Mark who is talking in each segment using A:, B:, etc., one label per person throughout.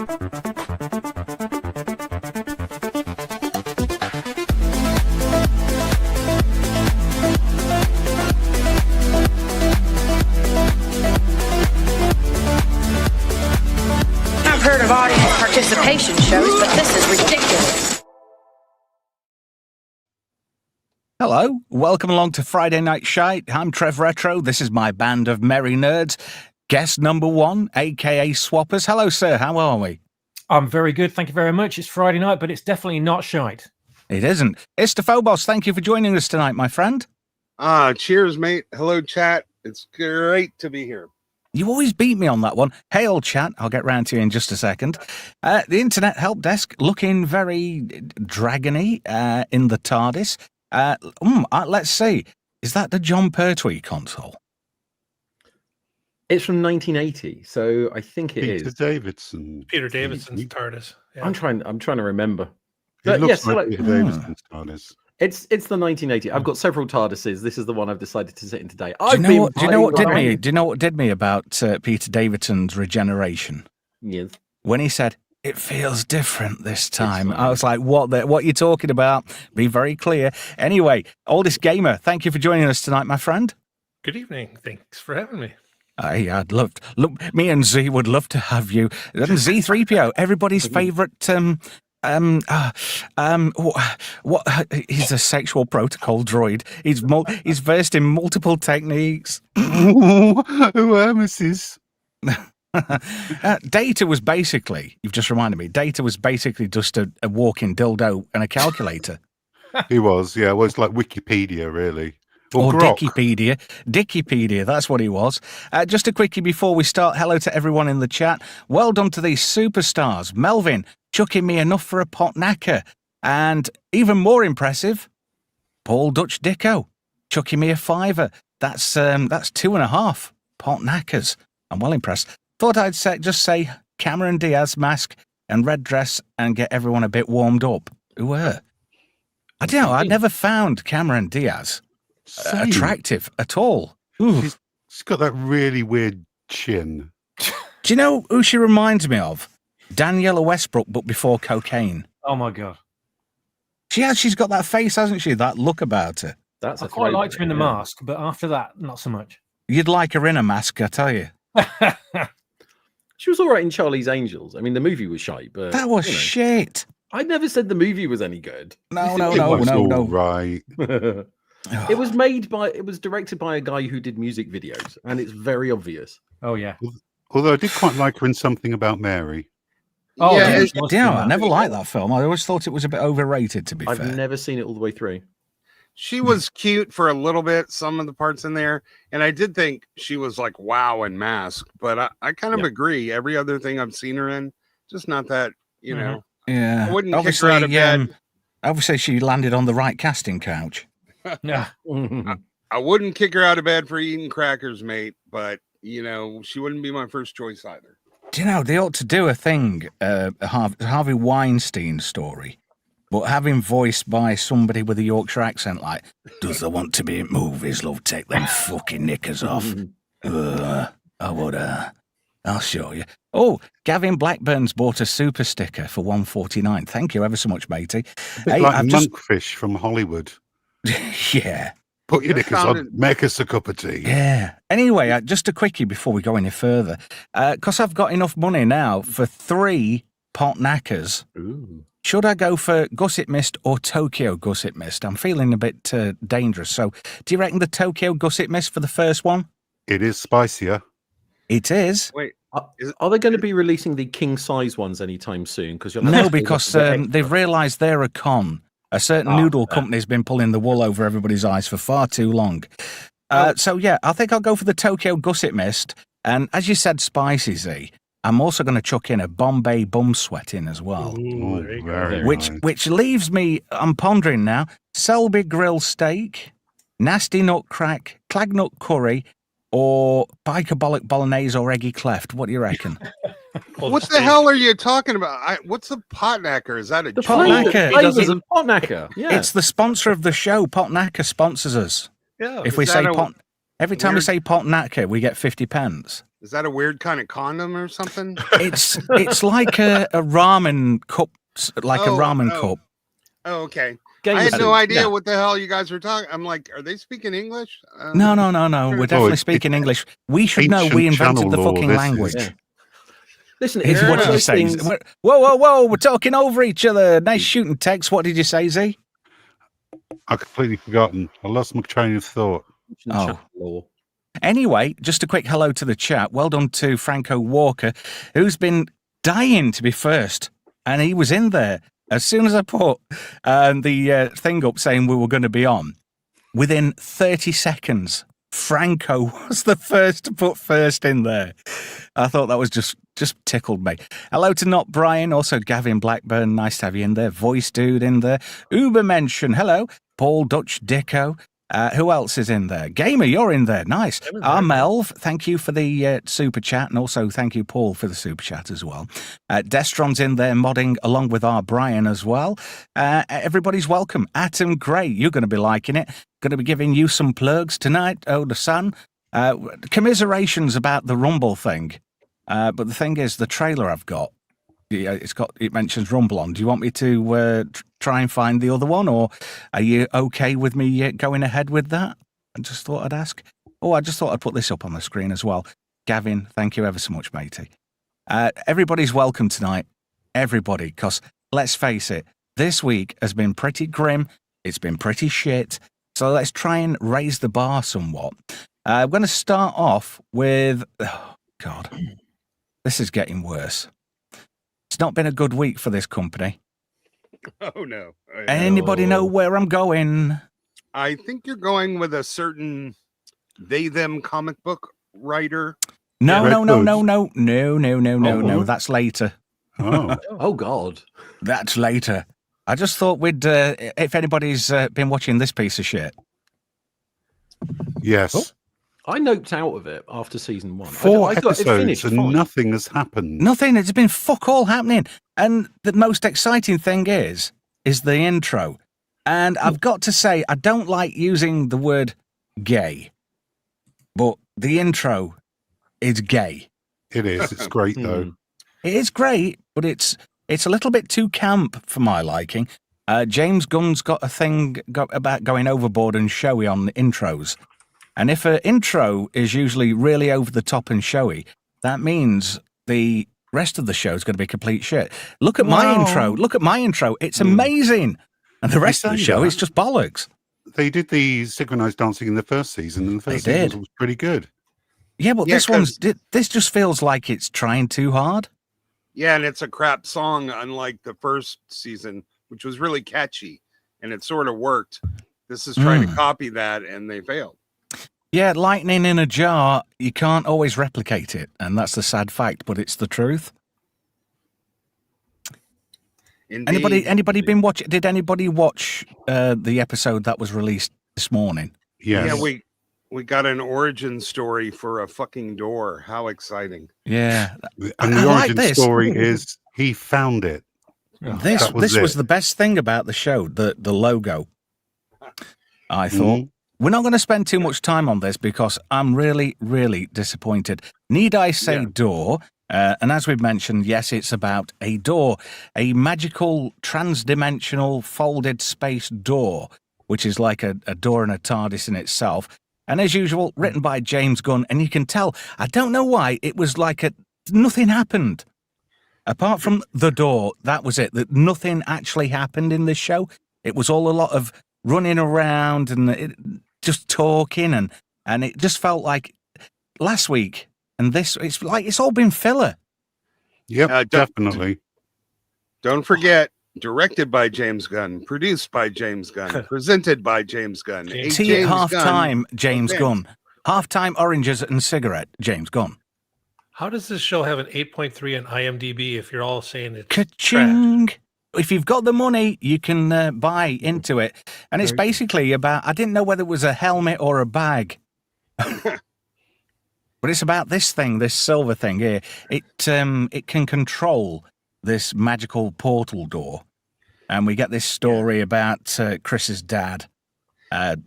A: I've heard of audience participation shows, but this is ridiculous.
B: Hello, welcome along to Friday Night Shite. I'm Trev Retro. This is my band of merry nerds. Guest number one, aka Swappers. Hello, sir. How are we?
C: I'm very good, thank you very much. It's Friday night, but it's definitely not shite.
B: It isn't. Istaphobos, thank you for joining us tonight, my friend.
D: Cheers, mate. Hello, chat. It's great to be here.
B: You always beat me on that one. Hey, old chat. I'll get round to you in just a second. The Internet Help Desk looking very dragony in the TARDIS. Let's see. Is that the John Pertwee console?
E: It's from 1980, so I think it is.
F: Peter Davidson's TARDIS. Yeah.
E: I'm trying to remember.
G: It looks
E: yes,
G: like Peter Davidson's TARDIS.
E: It's the 1980. I've got several TARDISes. This is the one I've decided to sit in today.
B: Do you know what did me about Peter Davidson's regeneration?
E: Yes.
B: When he said, "It feels different this time," I was like, what are you talking about? Be very clear. Anyway, Oldest Gamer, thank you for joining us tonight, my friend.
F: Good evening. Thanks for having me.
B: I'd love, me and Z would love to have you. Z3PO, everybody's favourite, he's a sexual protocol droid. He's versed in multiple techniques.
G: Who Mrs.
B: Data was basically, you've just reminded me, Data was basically just a walking dildo and a calculator.
G: He was, yeah. Well, it's like Wikipedia, really.
B: Or Dickipedia, that's what he was. Just a quickie before we start, hello to everyone in the chat. Well done to these superstars. Melvin, chucking me enough for a pot knacker. And even more impressive, Paul Dutch Dicko, chucking me a fiver. That's 2.5 pot knackers. I'm well impressed. Thought I'd just say Cameron Diaz mask and red dress and get everyone a bit warmed up. Who were? I don't know, I'd never found Cameron Diaz attractive at all.
G: She's got that really weird chin.
B: Do you know who she reminds me of? Daniela Westbrook, but before cocaine.
C: Oh my god.
B: She's got that face, hasn't she? That look about her.
E: I
C: quite liked her in The Mask, but after that, not so much.
B: You'd like her in a mask, I tell you.
E: She was all right in Charlie's Angels. I mean, the movie was shite, but
B: that was shit.
E: I never said the movie was any good.
B: No.
G: Right.
E: It was directed by a guy who did music videos, and it's very obvious.
C: Oh yeah.
G: Although I did quite like her in Something About Mary.
B: Oh yeah, I never liked that film. I always thought it was a bit overrated, to be fair.
E: I've never seen it all the way through.
D: She was cute for a little bit, some of the parts in there, and I did think she was like wow in Mask, but I kind of agree. Every other thing I've seen her in, just not that, you know.
B: Yeah.
D: I wouldn't kick her out of bed.
B: Obviously, she landed on the right casting couch.
C: Yeah.
D: I wouldn't kick her out of bed for eating crackers, mate, but, you know, she wouldn't be my first choice either.
B: Do you know, they ought to do a thing, a Harvey Weinstein story, but having voiced by somebody with a Yorkshire accent, like, does there want to be in movies, love, take them fucking knickers off? I'll show you. Oh, Gavin Blackburn's bought a super sticker for $1.49. Thank you ever so much, matey.
G: Hey, like Monkfish from Hollywood.
B: Yeah.
G: Put your knickers on, make us a cup of tea.
B: Yeah. Anyway, just a quickie before we go any further. Because I've got enough money now for 3 pot knackers.
E: Ooh.
B: Should I go for Gusset Mist or Tokyo Gusset Mist? I'm feeling a bit dangerous. So do you reckon the Tokyo Gusset Mist for the first one?
G: It is spicier.
B: It is.
D: Wait.
E: Are they going to be releasing the king size ones anytime soon?
B: No, because they've realised they're a con. A certain noodle company's been pulling the wool over everybody's eyes for far too long. So, yeah, I think I'll go for the Tokyo Gusset Mist. And as you said, spicy, Z, I'm also going to chuck in a Bombay Bum Sweat in as well.
F: Ooh, there you go.
B: Which leaves me, I'm pondering now, Selby Grill Steak, Nasty Nut Crack, Clagnut Curry, or Bicarbolic Bolognese or Eggy Cleft. What do you reckon?
D: What the hell are you talking about? What's a potnacker? Is that a joke?
B: Potnacker.
E: Potnacker. Yeah.
B: It's the sponsor of the show. Potnacker sponsors us.
F: Yeah.
B: If we say pot, every time we say potnacker, we get 50 pence.
D: Is that a weird kind of condom or something?
B: It's like a ramen cup, like a ramen cup.
D: Oh, okay.
E: Game
D: I had
E: suit,
D: no idea
E: yeah.
D: what the hell you guys were talking. I'm like, are they speaking English?
B: No. We're definitely
G: it's
B: speaking English. We should know we
G: ancient
B: invented the
G: channel law,
B: fucking
G: this is.
B: language.
E: Yeah. Listen,
B: Is
E: it's one
B: what
E: of
B: you
E: those
B: say.
E: things.
B: Whoa! We're talking over each other. Nice shooting, Tex. What did you say, Z?
G: I've completely forgotten. I lost my train of thought.
B: Oh.
E: Law.
B: Anyway, just a quick hello to the chat. Well done to Franco Walker, who's been dying to be first, and he was in there as soon as I put the thing up saying we were going to be on. Within 30 seconds, Franco was the first to put first in there. I thought that was just tickled me. Hello to Not Brian, also Gavin Blackburn. Nice to have you in there. Voice Dude in there. Uber Mention. Hello. Paul Dutch Dicko. Who else is in there? Gamer, you're in there. Nice. Melv, thank you for the super chat, and also thank you, Paul, for the super chat as well. Destron's in there modding along with our Brian as well. Everybody's welcome. Atom Gray, you're going to be liking it. Going to be giving you some plugs tonight. Oh, the sun. Commiserations about the Rumble thing. But the thing is, the trailer I've got, it mentions Rumble on. Do you want me to try and find the other one, or are you okay with me going ahead with that? I just thought I'd ask. Oh, I just thought I'd put this up on the screen as well. Gavin, thank you ever so much, matey. Everybody's welcome tonight. Everybody, because let's face it, this week has been pretty grim. It's been pretty shit. So let's try and raise the bar somewhat. I'm going to start off with... Oh, God. This is getting worse. It's not been a good week for this company.
D: Oh, no.
B: Anybody know where I'm going?
D: I think you're going with a certain they-them comic book writer.
B: No.
G: Oh.
B: That's later.
G: Oh,
E: Oh, God.
B: That's later. I just thought we'd, if anybody's been watching this piece of shit.
G: yes.
E: I noped out of it after season 1.
G: Four
E: I thought it
G: episodes
E: finished
G: and
E: fine.
G: nothing has happened.
B: Nothing. It's been fuck all happening. And the most exciting thing is the intro. And I've got to say, I don't like using the word gay, but the intro is gay.
G: It is. It's great though.
B: It is great, but it's a little bit too camp for my liking. James Gunn's got a thing about going overboard and showy on the intros. And if an intro is usually really over the top and showy, that means the rest of the show is going to be complete shit. Look at my intro. It's amazing. And the rest of the show is just bollocks.
G: They did the synchronized dancing in the first season, and the first season was pretty good.
B: Yeah, but this just feels like it's trying too hard.
D: Yeah, and it's a crap song, unlike the first season, which was really catchy, and it sort of worked. This is trying to copy that, and they failed.
B: Yeah, lightning in a jar, you can't always replicate it, and that's the sad fact, but it's the truth.
D: Indeed.
B: Anybody been watching? Did anybody watch the episode that was released this morning?
G: Yes.
D: Yeah, we got an origin story for a fucking door. How exciting.
B: Yeah.
G: And the origin story is he found it.
B: This was the best thing about the show, the logo. I thought. We're not going to spend too much time on this because I'm really, really disappointed. Need I say door? And as we've mentioned, yes, it's about a door, a magical trans-dimensional folded space door, which is like a door and a TARDIS in itself. And as usual, written by James Gunn. And you can tell, I don't know why, it was like nothing happened. Apart from the door, that was it. That nothing actually happened in this show. It was all a lot of running around and just talking, and it just felt like last week and this. It's like it's all been filler.
G: Yep, definitely.
D: Don't forget, directed by James Gunn, produced by James Gunn, presented by James Gunn.
B: Tea at half-time, James Gunn. Half-time oranges and cigarette, James Gunn.
F: How does this show have an 8.3 on IMDb if you're all saying it's
B: Ka-ching!
F: trash?
B: If you've got the money, you can buy into it. And it's basically about, I didn't know whether it was a helmet or a bag. But it's about this thing, this silver thing here. It can control this magical portal door. And we get this story about Chris's dad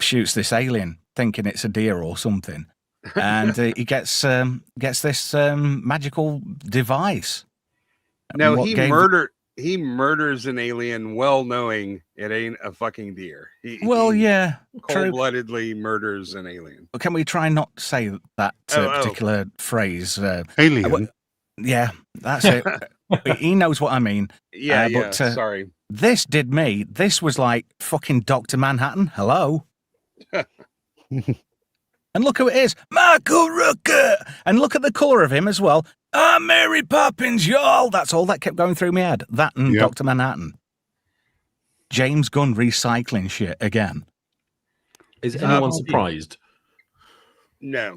B: shoots this alien thinking it's a deer or something. and he gets this magical device.
D: No,
B: What
D: he
B: gave-
D: murders an alien, well knowing it ain't a fucking deer.
B: Well,
D: he
B: yeah, true.
D: cold-bloodedly murders an alien.
B: Can we try not to say that particular phrase?
G: Alien.
B: Yeah, that's it. He knows what I mean.
D: Yeah,
B: but
D: sorry.
B: This did me. This was like fucking Dr. Manhattan. Hello. And look who it is. Michael Rooker. And look at the colour of him as well. I'm Mary Poppins, y'all. That's all that kept going through my head. That and
G: Yep.
B: Dr. Manhattan. James Gunn recycling shit again.
E: Is anyone surprised?
D: No.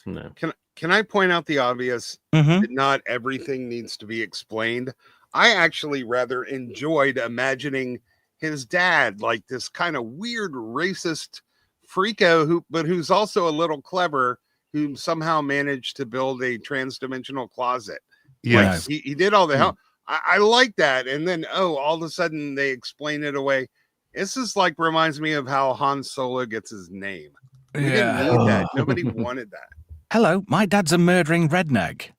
E: No.
D: Can I point out the obvious?
B: Mm-hmm.
D: That not everything needs to be explained. I actually rather enjoyed imagining his dad like this kind of weird racist freako who's also a little clever, who somehow managed to build a trans-dimensional closet.
G: Yeah.
D: Like, he did all the help. I like that. And then, all of a sudden they explain it away. This is like reminds me of how Han Solo gets his name. We didn't need that. Nobody wanted that.
B: Hello, my dad's a murdering redneck.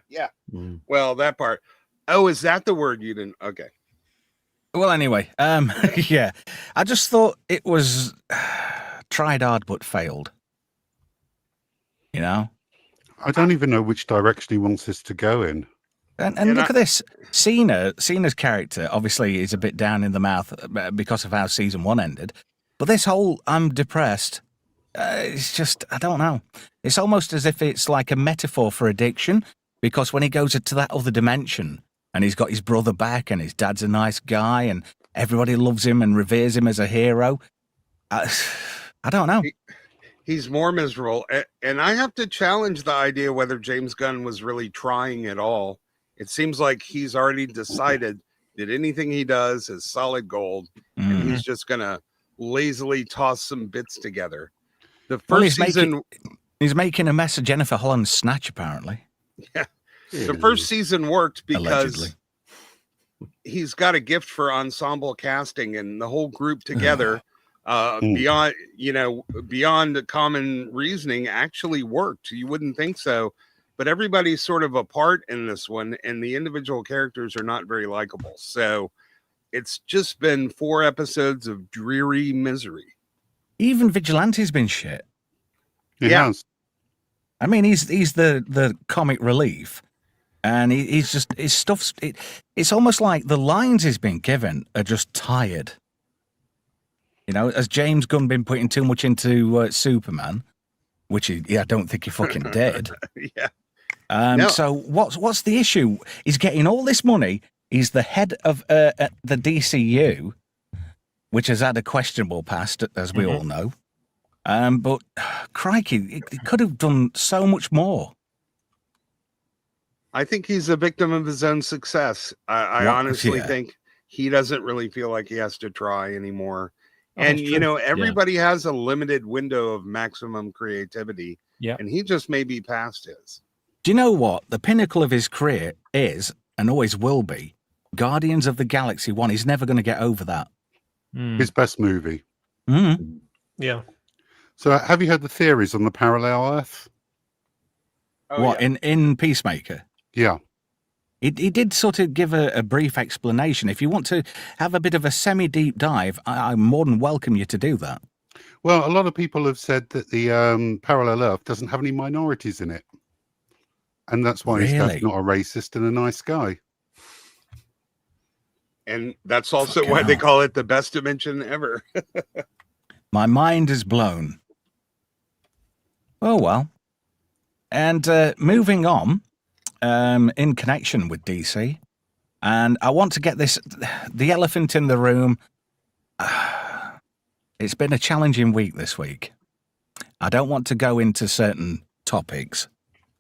D: Yeah.
E: Mm.
D: Well, that part. Oh, is that the word you didn't? Okay.
B: Well, anyway, yeah, I just thought it was tried hard but failed. You know?
G: I don't even know which direction he wants this to go in.
B: And look at this. Cena's character obviously is a bit down in the mouth because of how season 1 ended. But this whole I'm depressed, it's just, I don't know. It's almost as if it's like a metaphor for addiction, because when he goes to that other dimension and he's got his brother back and his dad's a nice guy and everybody loves him and reveres him as a hero, I don't know.
D: He's more miserable. And I have to challenge the idea whether James Gunn was really trying at all. It seems like he's already decided that anything he does is solid gold, and he's just going to lazily toss some bits together. The first season...
B: He's making a mess of Jennifer Holland's Snatch, apparently.
D: Yeah. The first season worked because
B: Allegedly.
D: he's got a gift for ensemble casting, and the whole group together, beyond common reasoning, actually worked. You wouldn't think so, but everybody's sort of apart in this one, and the individual characters are not very likable. So it's just been 4 episodes of dreary misery.
B: Even Vigilante's been shit.
G: He
D: Yeah.
G: has.
B: I mean, he's the comic relief, and he's just his stuff's. It's almost like the lines he's been given are just tired. You know, has James Gunn been putting too much into Superman, which I don't think he fucking did.
D: Yeah.
B: No. So what's the issue? He's getting all this money. He's the head of the DCU, which has had a questionable past, as we all know. But crikey, he could have done so much more.
D: I think he's a victim of his own success. I honestly think he doesn't really feel like he has to try anymore. And, everybody has a limited window of maximum creativity.
C: Yeah.
D: And he just may be past his.
B: Do you know what? The pinnacle of his career is, and always will be, Guardians of the Galaxy 1. He's never going to get over that.
G: His best movie.
B: Mm.
F: Yeah.
G: So have you heard the theories on the parallel Earth?
D: Oh,
B: What, in Peacemaker?
G: Yeah.
B: He did sort of give a brief explanation. If you want to have a bit of a semi-deep dive, I'm more than welcome you to do that.
G: Well, a lot of people have said that the parallel Earth doesn't have any minorities in it. And that's why he's
B: Really?
G: not a racist and a nice guy.
D: And that's also
B: Fucking
D: why they
B: hell.
D: call it the best dimension ever.
B: My mind is blown. Oh, well. And moving on, in connection with DC, and I want to get this, the elephant in the room. It's been a challenging week this week. I don't want to go into certain topics,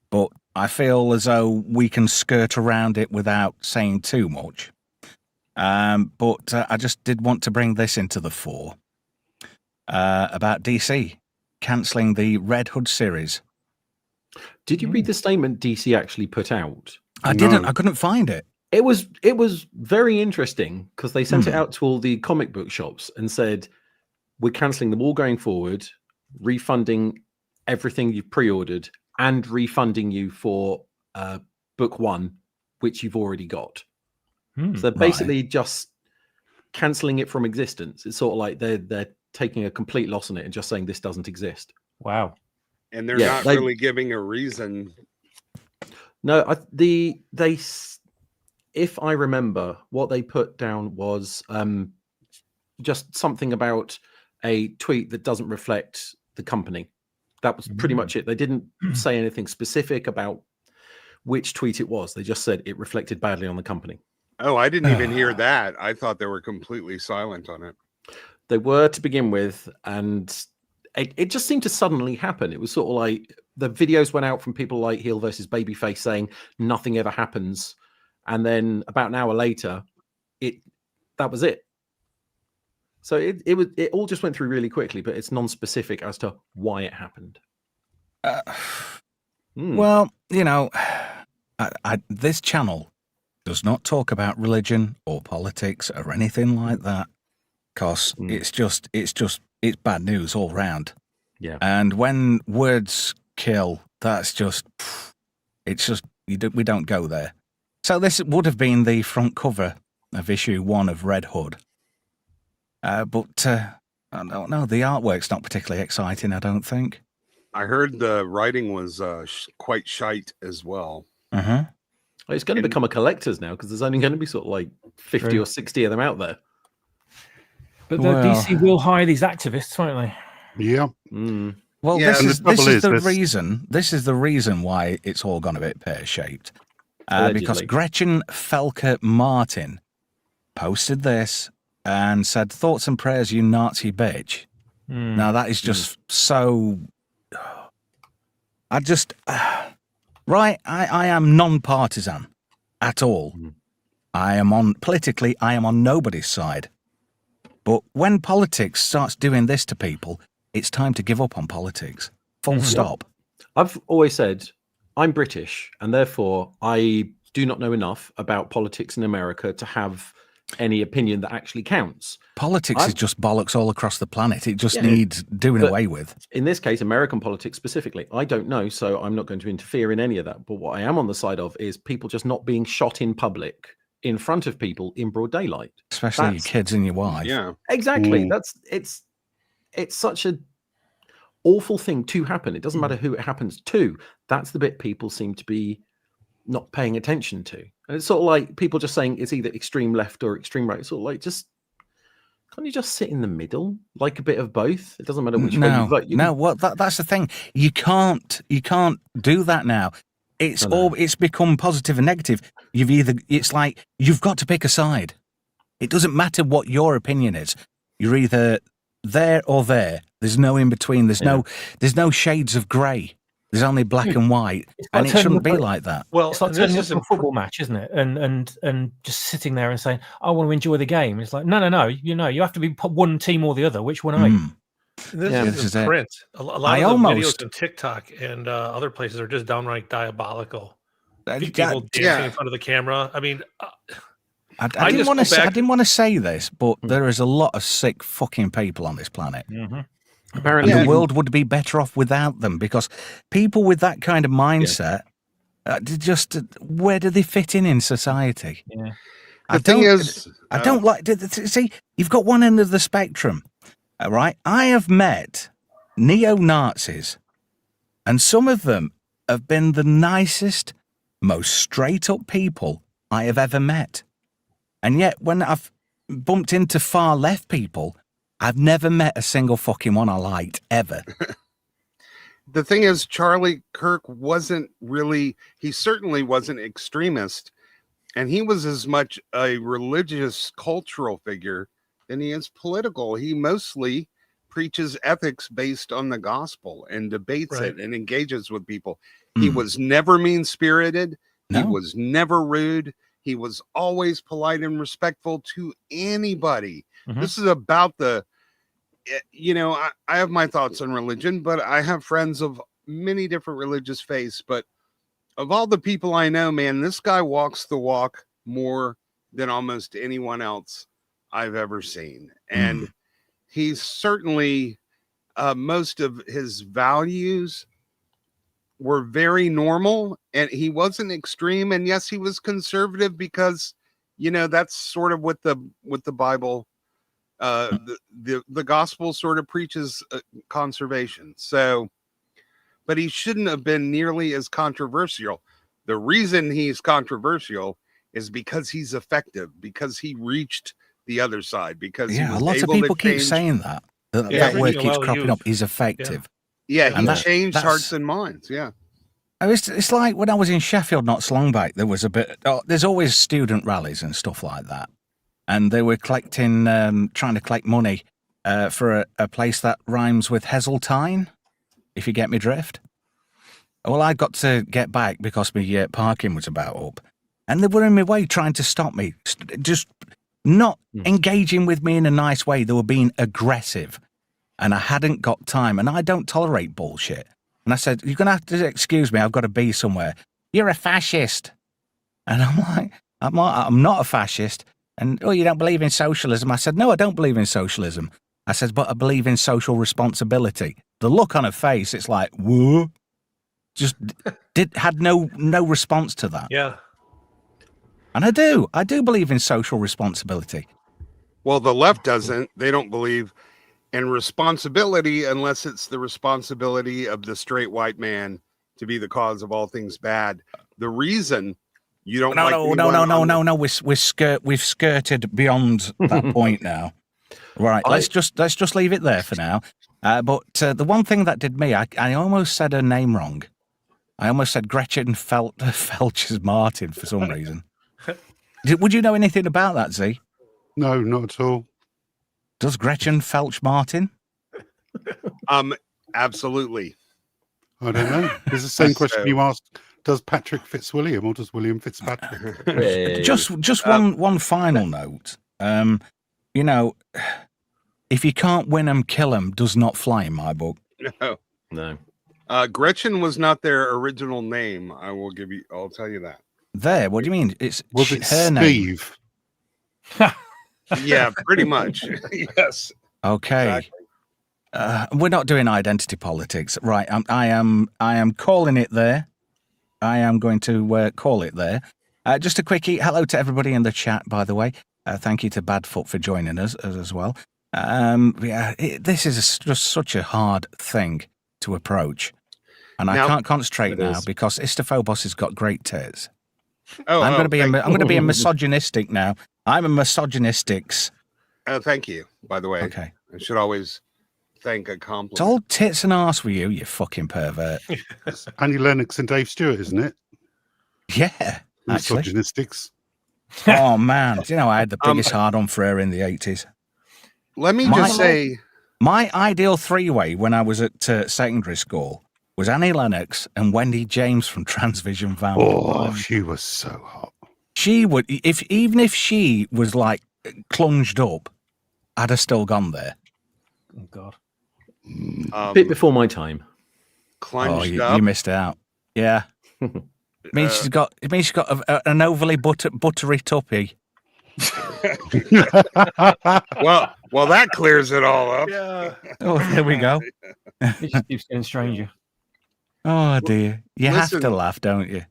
B: but I feel as though we can skirt around it without saying too much. But I just did want to bring this into the fore about DC cancelling the Red Hood series.
E: Did you read the statement DC actually put out?
B: I
G: No.
B: didn't. I couldn't find it.
E: It was very interesting because they sent it out to all the comic book shops and said, we're cancelling them all going forward, refunding everything you've pre-ordered and refunding you for book 1, which you've already got. So they're basically just cancelling it from existence. It's sort of like they're taking a complete loss on it and just saying this doesn't exist.
C: Wow.
D: And they're not really giving a reason.
E: No, if I remember, what they put down was just something about a tweet that doesn't reflect the company. That was pretty much it. They didn't say anything specific about which tweet it was. They just said it reflected badly on the company.
D: Oh, I didn't even hear that. I thought they were completely silent on it.
E: They were to begin with, and it just seemed to suddenly happen. It was sort of like the videos went out from people like Heel versus Babyface saying nothing ever happens, and then about an hour later, that was it. So it all just went through really quickly, but it's non-specific as to why it happened.
B: Well, you know, this channel does not talk about religion or politics or anything like that, because it's bad news all round.
E: Yeah.
B: And when words kill, that's just, we don't go there. So this would have been the front cover of issue 1 of Red Hood. But I don't know, the artwork's not particularly exciting, I don't think.
D: I heard the writing was quite shite as well.
B: Uh-huh.
E: Well, it's going to become a collector's now because there's only going to be sort of like 50 or 60 of them out there.
C: But DC will hire these activists, won't they?
G: Yeah.
B: Well,
D: Yeah,
B: this is the reason why it's all gone a bit pear-shaped. Because Gretchen Felker Martin posted this and said, "Thoughts and prayers, you Nazi bitch." Now that is just so. I am non-partisan at all. I am on nobody's side. But when politics starts doing this to people, it's time to give up on politics. Full stop.
E: I've always said I'm British, and therefore I do not know enough about politics in America to have any opinion that actually counts.
B: Politics is just bollocks all across the planet. It just needs doing away with.
E: In this case, American politics specifically, I don't know, so I'm not going to interfere in any of that. But what I am on the side of is people just not being shot in public in front of people in broad daylight.
B: Especially your kids and your wife.
D: Yeah.
E: Exactly. It's such an awful thing to happen. It doesn't matter who it happens to. That's the bit people seem to be not paying attention to. And it's sort of like people just saying it's either extreme left or extreme right. It's sort of like, can't you just sit in the middle, like a bit of both? It doesn't matter which way you vote.
B: Well, that's the thing. You can't do that now. It's become positive and negative. It's like you've got to pick a side. It doesn't matter what your opinion is. You're either there or there. There's no in between. There's no shades of grey. There's only black and white, and it shouldn't be like that.
C: Well, it's like turning up to a football match, isn't it? And just sitting there and saying, "I want to enjoy the game." It's like, no. You have to be one team or the other. Which one are you?
F: This is print. A lot of the videos on TikTok and other places are just downright diabolical. People dancing in front of the camera. I mean,
B: I didn't want to say this, but there is a lot of sick fucking people on this planet.
E: Apparently,
B: the world would be better off without them, because people with that kind of mindset, where do they fit in society?
D: Yeah.
B: I don't like. See, you've got one end of the spectrum, right? I have met neo-Nazis, and some of them have been the nicest, most straight-up people I have ever met. And yet, when I've bumped into far-left people, I've never met a single fucking one I liked, ever.
D: The thing is, Charlie Kirk he certainly wasn't extremist, and he was as much a religious, cultural figure than he is political. He mostly preaches ethics based on the gospel and debates it and engages with people. He was never mean-spirited. No. He was never rude. He was always polite and respectful to anybody. This is about I have my thoughts on religion, but I have friends of many different religious faiths. But of all the people I know, man, this guy walks the walk more than almost anyone else I've ever seen. And he's certainly most of his values were very normal, and he wasn't extreme. And yes, he was conservative because, that's sort of what the Bible, the gospel sort of preaches conservation. So, but he shouldn't have been nearly as controversial. The reason he's controversial is because he's effective, because he reached the other side, because
B: a lot of people keep saying that word keeps cropping up. He's effective.
D: Yeah, he changed hearts and minds. Yeah.
B: It's like when I was in Sheffield not so long back, there was a bit. There's always student rallies and stuff like that, and they were collecting, trying to collect money for a place that rhymes with Heseltine, if you get me drift. Well, I got to get back because my parking was about up, and they were in my way trying to stop me, just not engaging with me in a nice way. They were being aggressive, and I hadn't got time, and I don't tolerate bullshit. And I said, "You're going to have to excuse me, I've got to be somewhere." "You're a fascist." And I'm like, I'm not a fascist. And, "Oh, you don't believe in socialism?" I said, "No, I don't believe in socialism." I said, "But I believe in social responsibility." The look on her face, it's like, whoa. Just had no response to that.
F: Yeah.
B: And I do believe in social responsibility.
D: Well, the left doesn't. They don't believe in responsibility unless it's the responsibility of the straight white man to be the cause of all things bad. The reason you don't
B: No. We've skirted beyond that point now. Right, let's just leave it there for now. But the one thing that did me, I almost said her name wrong. I almost said Gretchen Felchers Martin for some reason. Would you know anything about that, Z?
G: No, not at all.
B: Does Gretchen Felch Martin?
D: Absolutely.
G: I don't know. It's the same question you asked. Does Patrick Fitzwilliam or does William Fitzpatrick?
B: Just one final note. If you can't win 'em, kill 'em does not fly in my book.
E: No.
D: Gretchen was not their original name. I'll tell you that.
B: There, what do you mean? It's her
G: Steve?
B: name.
D: Yeah, pretty much. Yes.
B: Okay. Exactly. We're not doing identity politics, right? I am calling it there. I am going to call it there. Just a quickie hello to everybody in the chat, by the way. Thank you to Badfoot for joining us as well. This is just such a hard thing to approach, and I can't concentrate now because Istophobos has got great tits. I'm going to be a misogynistic now. I'm a misogynistics.
D: Thank you. By the way,
B: okay.
D: I should always thank a compliment.
B: It's all tits and arse with you fucking pervert.
G: Annie Lennox and Dave Stewart, isn't it?
B: Yeah,
G: misogynistics.
B: Oh man, do you know I had the biggest hard on for her in the 80s?
D: Let me just say,
B: my ideal three-way when I was at secondary school was Annie Lennox and Wendy James from Transvision Valley.
G: Oh, she was so hot.
B: She would, even if she was like plunged up, I'd have still gone there.
C: Oh God,
E: a bit before my time.
D: Plunged up.
B: You missed out. Yeah. It means she's got an overly buttery tuppy.
D: well, that clears it all up.
F: Yeah.
B: Oh, there we go.
C: it just keeps getting stranger.
B: Oh dear, you have to laugh, don't you?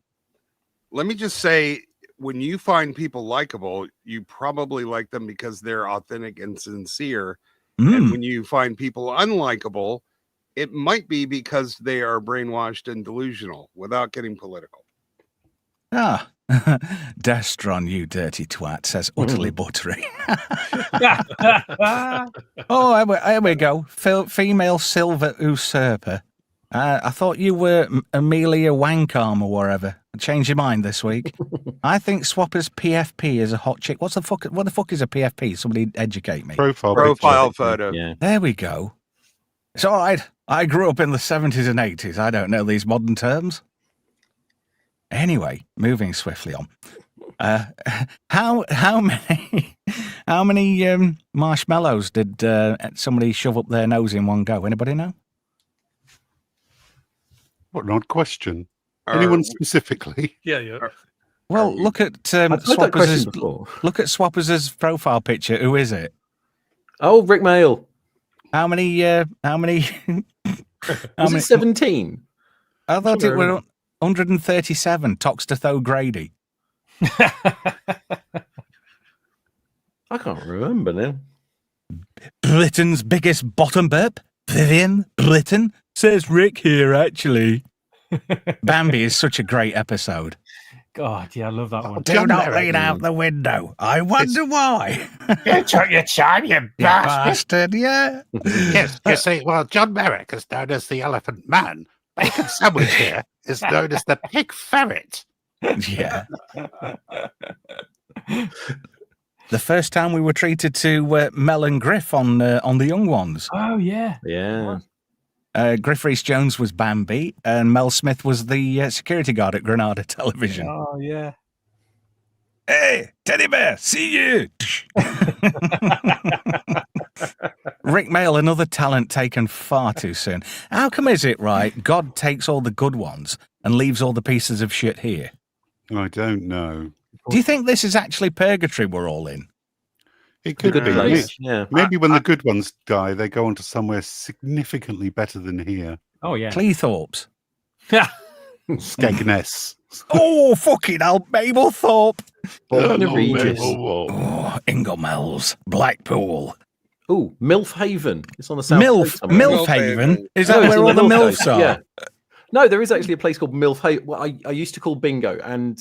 D: Let me just say, when you find people likable, you probably like them because they're authentic and sincere. And when you find people unlikable, it might be because they are brainwashed and delusional, without getting political.
B: Ah, Destron, you dirty twat, says utterly buttery. Oh, here we go. Female silver usurper. I thought you were Amelia Wankarm or whatever. Change your mind this week. I think Swapper's PFP is a hot chick. What the fuck is a PFP? Somebody educate me.
D: Profile photo.
E: Yeah.
B: There we go. It's all right. I grew up in the 70s and 80s. I don't know these modern terms. Anyway, moving swiftly on. How many marshmallows did somebody shove up their nose in one go? Anybody know?
G: What an odd question. Anyone specifically?
F: Yeah.
B: Well, look at Swappers' profile picture. Who is it?
E: Oh, Rick Mail.
B: How many?
E: Was it 17?
B: I thought it were 137. Toxtotho Grady.
E: I can't remember now.
B: Britain's biggest bottom burp. Vivian Britain, says Rick here, actually. Bambi is such a great episode.
C: God, yeah, I love that one.
B: Do not lean out the window. I wonder why.
H: You took your time, you bastard.
B: Yeah.
G: Yes, you see, well, John Merrick is known as the Elephant Man. Bacon Sandwich here is known as the Pig Ferret.
B: Yeah. The first time we were treated to Mel and Griff on the Young Ones.
C: Oh, yeah.
E: Yeah.
B: Griff Rhys-Jones was Bambi, and Mel Smith was the security guard at Granada Television.
C: Oh, yeah.
B: Hey, Teddy Bear, see you! Rick Mail, another talent taken far too soon. How come is it, right, God takes all the good ones and leaves all the pieces of shit here?
G: I don't know.
B: Do you think this is actually purgatory we're all in?
G: It could
E: Good
G: be.
E: place. Yeah.
G: Maybe when the good ones die, they go on to somewhere significantly better than here.
C: Oh, yeah.
B: Cleethorpes.
G: Skegness.
B: Oh, fucking hell, Mablethorpe.
E: Bolton Regis.
B: Oh, Inglemells. Blackpool.
E: Oh, Milf Haven. It's on the south coast somewhere.
B: Milf Haven? Is that
E: No, it's
B: where
E: on
B: all the
E: North
B: MILFs
E: Coast,
B: are?
E: Yeah. No, there is actually a place called Milf Haven. Well, I used to call Bingo, and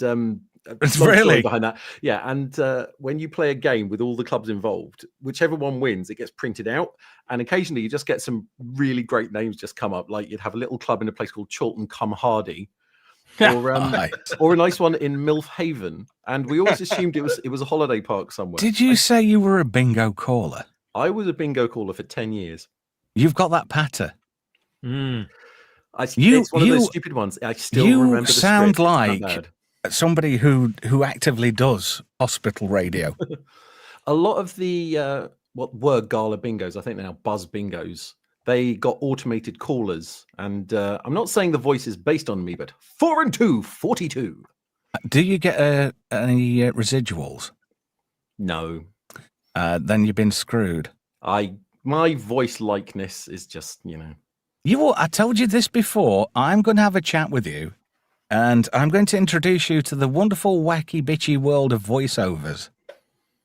B: It's
E: long story
B: really?
E: behind that. Yeah, and when you play a game with all the clubs involved, whichever one wins, it gets printed out, and occasionally you just get some really great names just come up. Like you'd have a little club in a place called Chorlton Cum Hardy, or or a nice one in Milf Haven, and we always assumed it was a holiday park somewhere.
B: Did you say you were a bingo caller?
E: I was a bingo caller for 10 years.
B: You've got that patter.
E: It's one of those stupid ones. I still remember the
B: sound
E: script. It's
B: like
E: not bad.
B: somebody who actively does hospital radio.
E: A lot of the what were gala bingos, I think they're now buzz bingos, they got automated callers, and I'm not saying the voice is based on me, but 4 and 2, 42.
B: Do you get any residuals?
E: No,
B: Then you've been screwed.
E: my voice likeness is just
B: I told you this before. I'm going to have a chat with you, and I'm going to introduce you to the wonderful, wacky, bitchy world of voiceovers,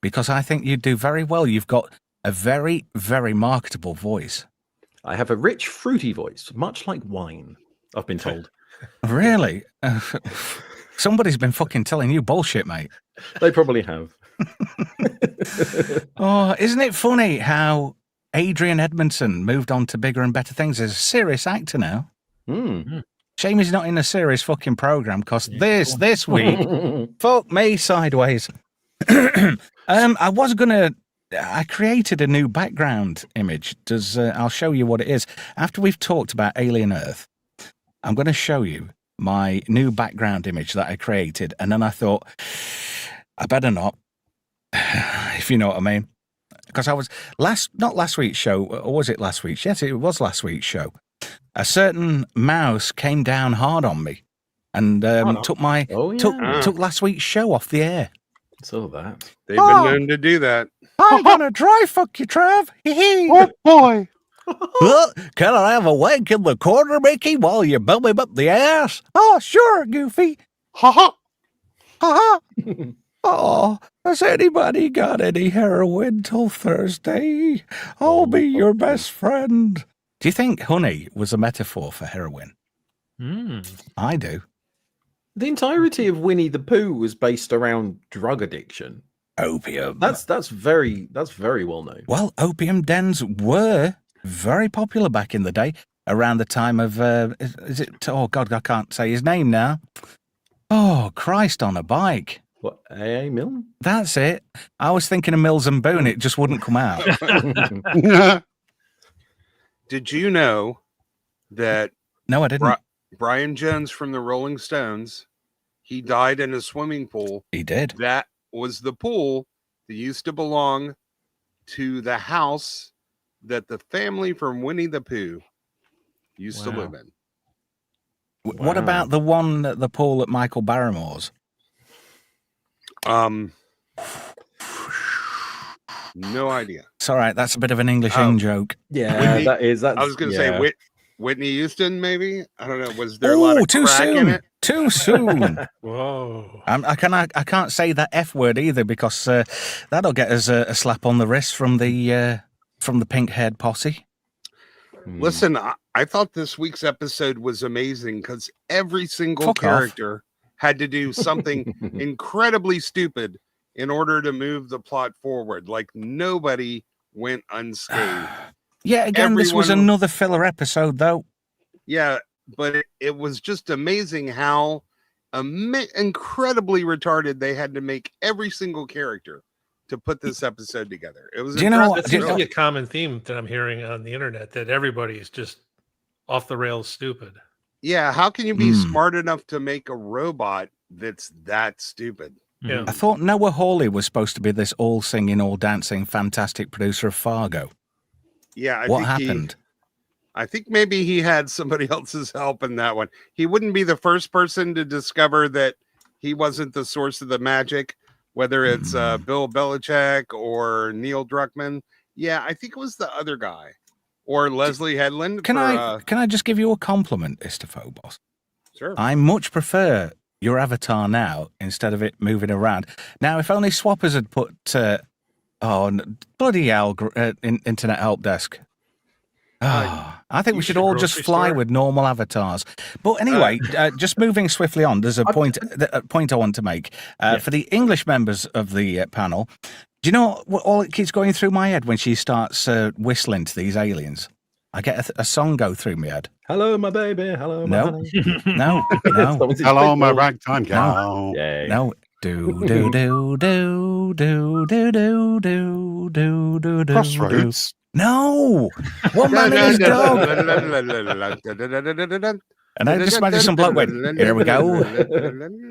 B: because I think you'd do very well. You've got a very, very marketable voice.
E: I have a rich, fruity voice, much like wine, I've been told.
B: Really? Somebody's been fucking telling you bullshit, mate.
E: They probably have.
B: Oh, isn't it funny how Adrian Edmondson moved on to bigger and better things as a serious actor now? Shame he's not in a serious fucking program, because this week, fuck me sideways. I created a new background image. I'll show you what it is. After we've talked about Alien Earth, I'm going to show you my new background image that I created. And then I thought, I better not, if you know what I mean. Because I was not last week's show, or was it last week's? Yes, it was last week's show. A certain mouse came down hard on me and took last week's show off the air.
E: So that
D: they've been known to do that.
B: I'm gonna dry fuck you, Trav.
G: Oh boy!
B: Can I have a wank in the corner, Mickey, while you bum him up the ass? Oh, sure, Goofy.
G: Ha ha!
B: Ha ha! Oh, has anybody got any heroin till Thursday? I'll be your best friend. Do you think honey was a metaphor for heroin? I do.
E: the entirety of Winnie the Pooh was based around drug addiction.
B: Opium.
E: That's very well known.
B: Well, opium dens were very popular back in the day, around the time of, is it, oh God, I can't say his name now. Oh, Christ on a bike.
E: What, A.A. Milne?
B: That's it. I was thinking of Mills and Boone, it just wouldn't come out.
D: Did you know that
B: No, I didn't.
D: Brian Jones from the Rolling Stones, he died in a swimming pool.
B: He did.
D: That was the pool that used to belong to the house that the family from Winnie the Pooh used to live in.
B: What about the one at the pool at Michael Barrymore's?
D: No idea.
B: It's all right. That's a bit of an English in joke.
E: Yeah,
D: Whitney-
E: that is. That's,
D: I was going to
E: yeah.
D: say Whitney Houston, maybe. I don't know. Was there a lot of
B: too
D: crack in
B: soon.
D: it?
B: Too soon.
F: Whoa.
B: I can't say that F word either because that'll get us a slap on the wrist from the pink-haired posse.
D: Listen, I thought this week's episode was amazing because every single
B: Fuck
D: character had to do something incredibly stupid in order to move the plot forward. Like nobody went unscathed.
B: Yeah, again, this was another filler episode, though.
D: Yeah, but it was just amazing how incredibly retarded they had to make every single character to put this episode together. It was.
B: Do you know what?
F: That seems to be a common theme that I'm hearing on the internet, that everybody is just off the rails stupid.
D: Yeah, how can you be smart enough to make a robot that's that stupid?
F: Yeah.
B: I thought Noah Hawley was supposed to be this all singing, all dancing, fantastic producer of Fargo.
D: Yeah,
B: what happened?
D: I think maybe he had somebody else's help in that one. He wouldn't be the first person to discover that he wasn't the source of the magic, whether it's Bill Belichick or Neil Druckmann. Yeah, I think it was the other guy or Leslie Headland.
B: Can I just give you a compliment, Mr. Phobos?
D: Sure.
B: I much prefer your avatar now instead of it moving around. Now, if only Swappers had put bloody hell, internet help desk. I think we should all just fly with normal avatars. But anyway, just moving swiftly on, there's a point I want to make. For the English members of the panel, do you know what all it keeps going through my head when she starts whistling to these aliens? I get a song go through my head.
E: Hello, my baby. Hello, my honey.
B: No.
G: Hello, my ragtime gal.
B: No. Do do do do do do do do do do do.
G: Crossroads.
B: No. One man and his dog. And I just imagine some bloke went, here we go.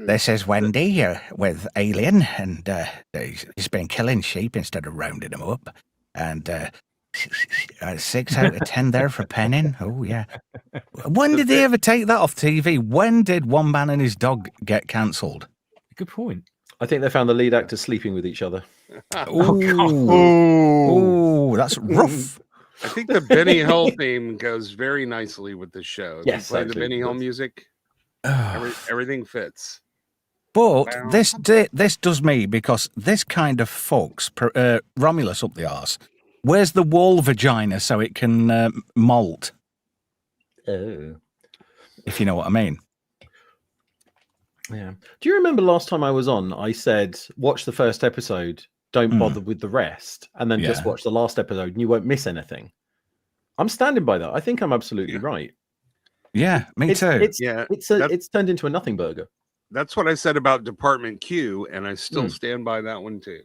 B: This is Wendy here with Alien, and he's been killing sheep instead of rounding them up. And 6 out of 10 there for penning. Oh, yeah. When did they ever take that off TV? When did One Man and His Dog get cancelled?
C: Good point.
E: I think they found the lead actor sleeping with each other.
B: Oh, that's rough.
D: I think the Benny Hill theme goes very nicely with the show. If
E: Yes,
D: you play the
E: actually,
D: Benny Hill music, everything fits.
B: But this does me because this kind of fucks Romulus up the arse. Where's the wall vagina so it can molt?
E: Oh.
B: If you know what I mean.
E: Yeah. Do you remember last time I was on, I said, watch the first episode, don't bother with the rest, and then just watch the last episode and you won't miss anything. I'm standing by that. I think I'm absolutely right.
B: Yeah, me too.
E: It's turned into a nothing burger.
D: That's what I said about Department Q, and I still stand by that one too.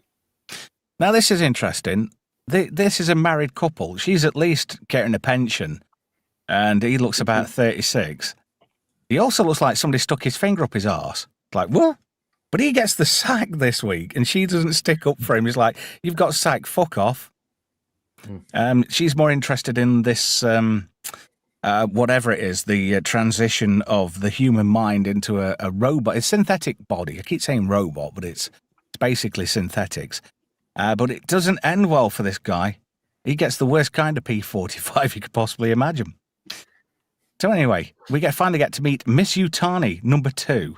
B: Now, this is interesting. This is a married couple. She's at least getting a pension, and he looks about 36. He also looks like somebody stuck his finger up his arse. Like, what? But he gets the sack this week, and she doesn't stick up for him. He's like, you've got sack, fuck off. She's more interested in this, whatever it is, the transition of the human mind into a robot, a synthetic body. I keep saying robot, but it's basically synthetics. But it doesn't end well for this guy. He gets the worst kind of P45 you could possibly imagine. So anyway, we finally get to meet Miss Utani, number 2.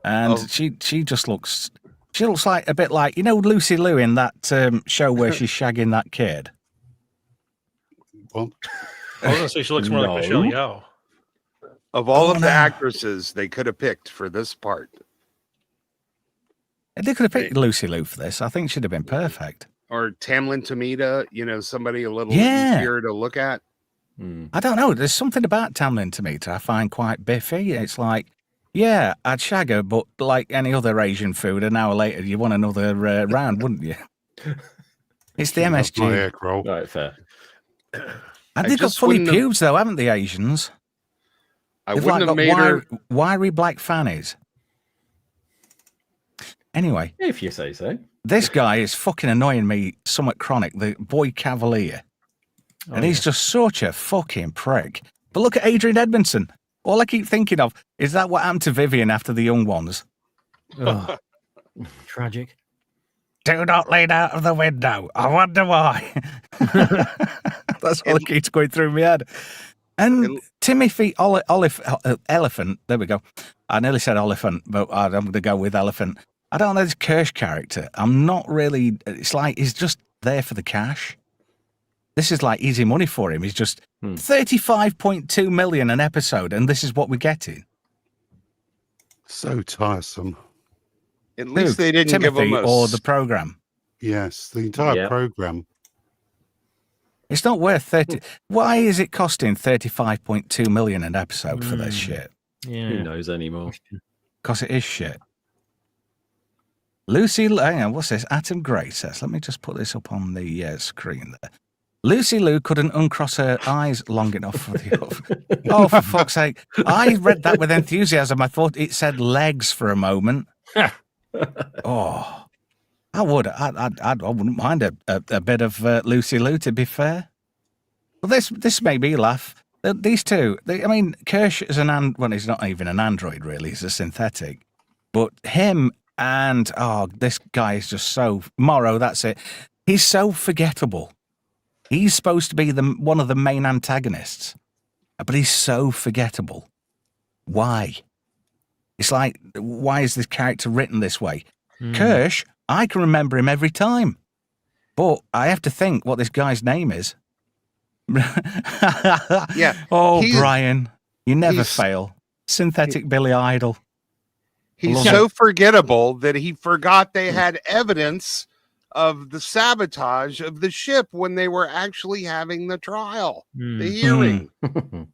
B: And she just looks like a bit like, you know, Lucy Liu in that show where she's shagging that kid.
G: Well,
F: I was going to say she looks more like Michelle Yeoh.
D: Of all of the actresses they could have picked for this part.
B: They could have picked Lucy Liu for this. I think she'd have been perfect.
D: Or Tamlin Tomita, somebody a little easier to look at.
B: I don't know. There's something about Tamlin Tomita I find quite biffy. It's like, yeah, I'd shag her, but like any other Asian food, an hour later you want another round, wouldn't you? It's the MSG.
E: Right, fair.
B: And they've got funny pubes, though, haven't the Asians?
D: They've wouldn't have made her
B: wiry black fannies. Anyway,
E: if you say so.
B: This guy is fucking annoying me somewhat chronic, the boy Cavalier. And he's just such a fucking prick. But look at Adrian Edmondson. All I keep thinking of is that what happened to Vivian after the young ones.
C: Tragic.
B: Do not lean out of the window. I wonder why. That's all that keeps going through my head. And Timothy Elephant, there we go. I nearly said elephant, but I'm going to go with elephant. I don't know this Kirsch character. I'm not really, it's like he's just there for the cash. This is like easy money for him. He's just 35.2 million an episode, and this is what we're getting.
G: So tiresome.
D: At least they didn't give him
B: or the program.
G: Yes, the entire program.
B: It's not worth 30. Why is it costing 35.2 million an episode for this shit?
C: Yeah.
E: Who knows anymore?
B: Because it is shit. Lucy, hang on, what's this? Atom Gray says. Let me just put this up on the screen there. Lucy Lou couldn't uncross her eyes long enough for the. Oh, for fuck's sake! I read that with enthusiasm. I thought it said legs for a moment. Oh. I would. I wouldn't mind a bit of Lucy Lou, to be fair. Well, this made me laugh. These two, I mean, Kirsch is well, he's not even an android, really. He's a synthetic. But him and, this guy is just so, Morrow, that's it. He's so forgettable. He's supposed to be one of the main antagonists. But he's so forgettable. Why? It's like, why is this character written this way? Kirsch, I can remember him every time. But I have to think what this guy's name is.
D: Yeah.
B: Oh, Brian, you never fail. Synthetic Billy Idol.
D: He's so forgettable that he forgot they had evidence of the sabotage of the ship when they were actually having the trial, the hearing.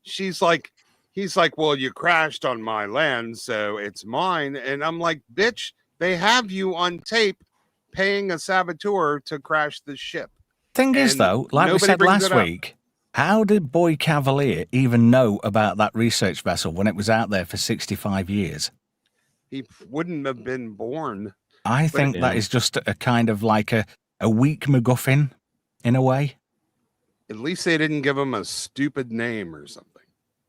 D: He's like, well, you crashed on my land, so it's mine. And I'm like, bitch, they have you on tape paying a saboteur to crash the ship.
B: Thing is, though, like we said last week, how did Boy Cavalier even know about that research vessel when it was out there for 65 years?
D: He wouldn't have been born.
B: I think that is just a kind of like a weak MacGuffin, in a way.
D: At least they didn't give him a stupid name or something.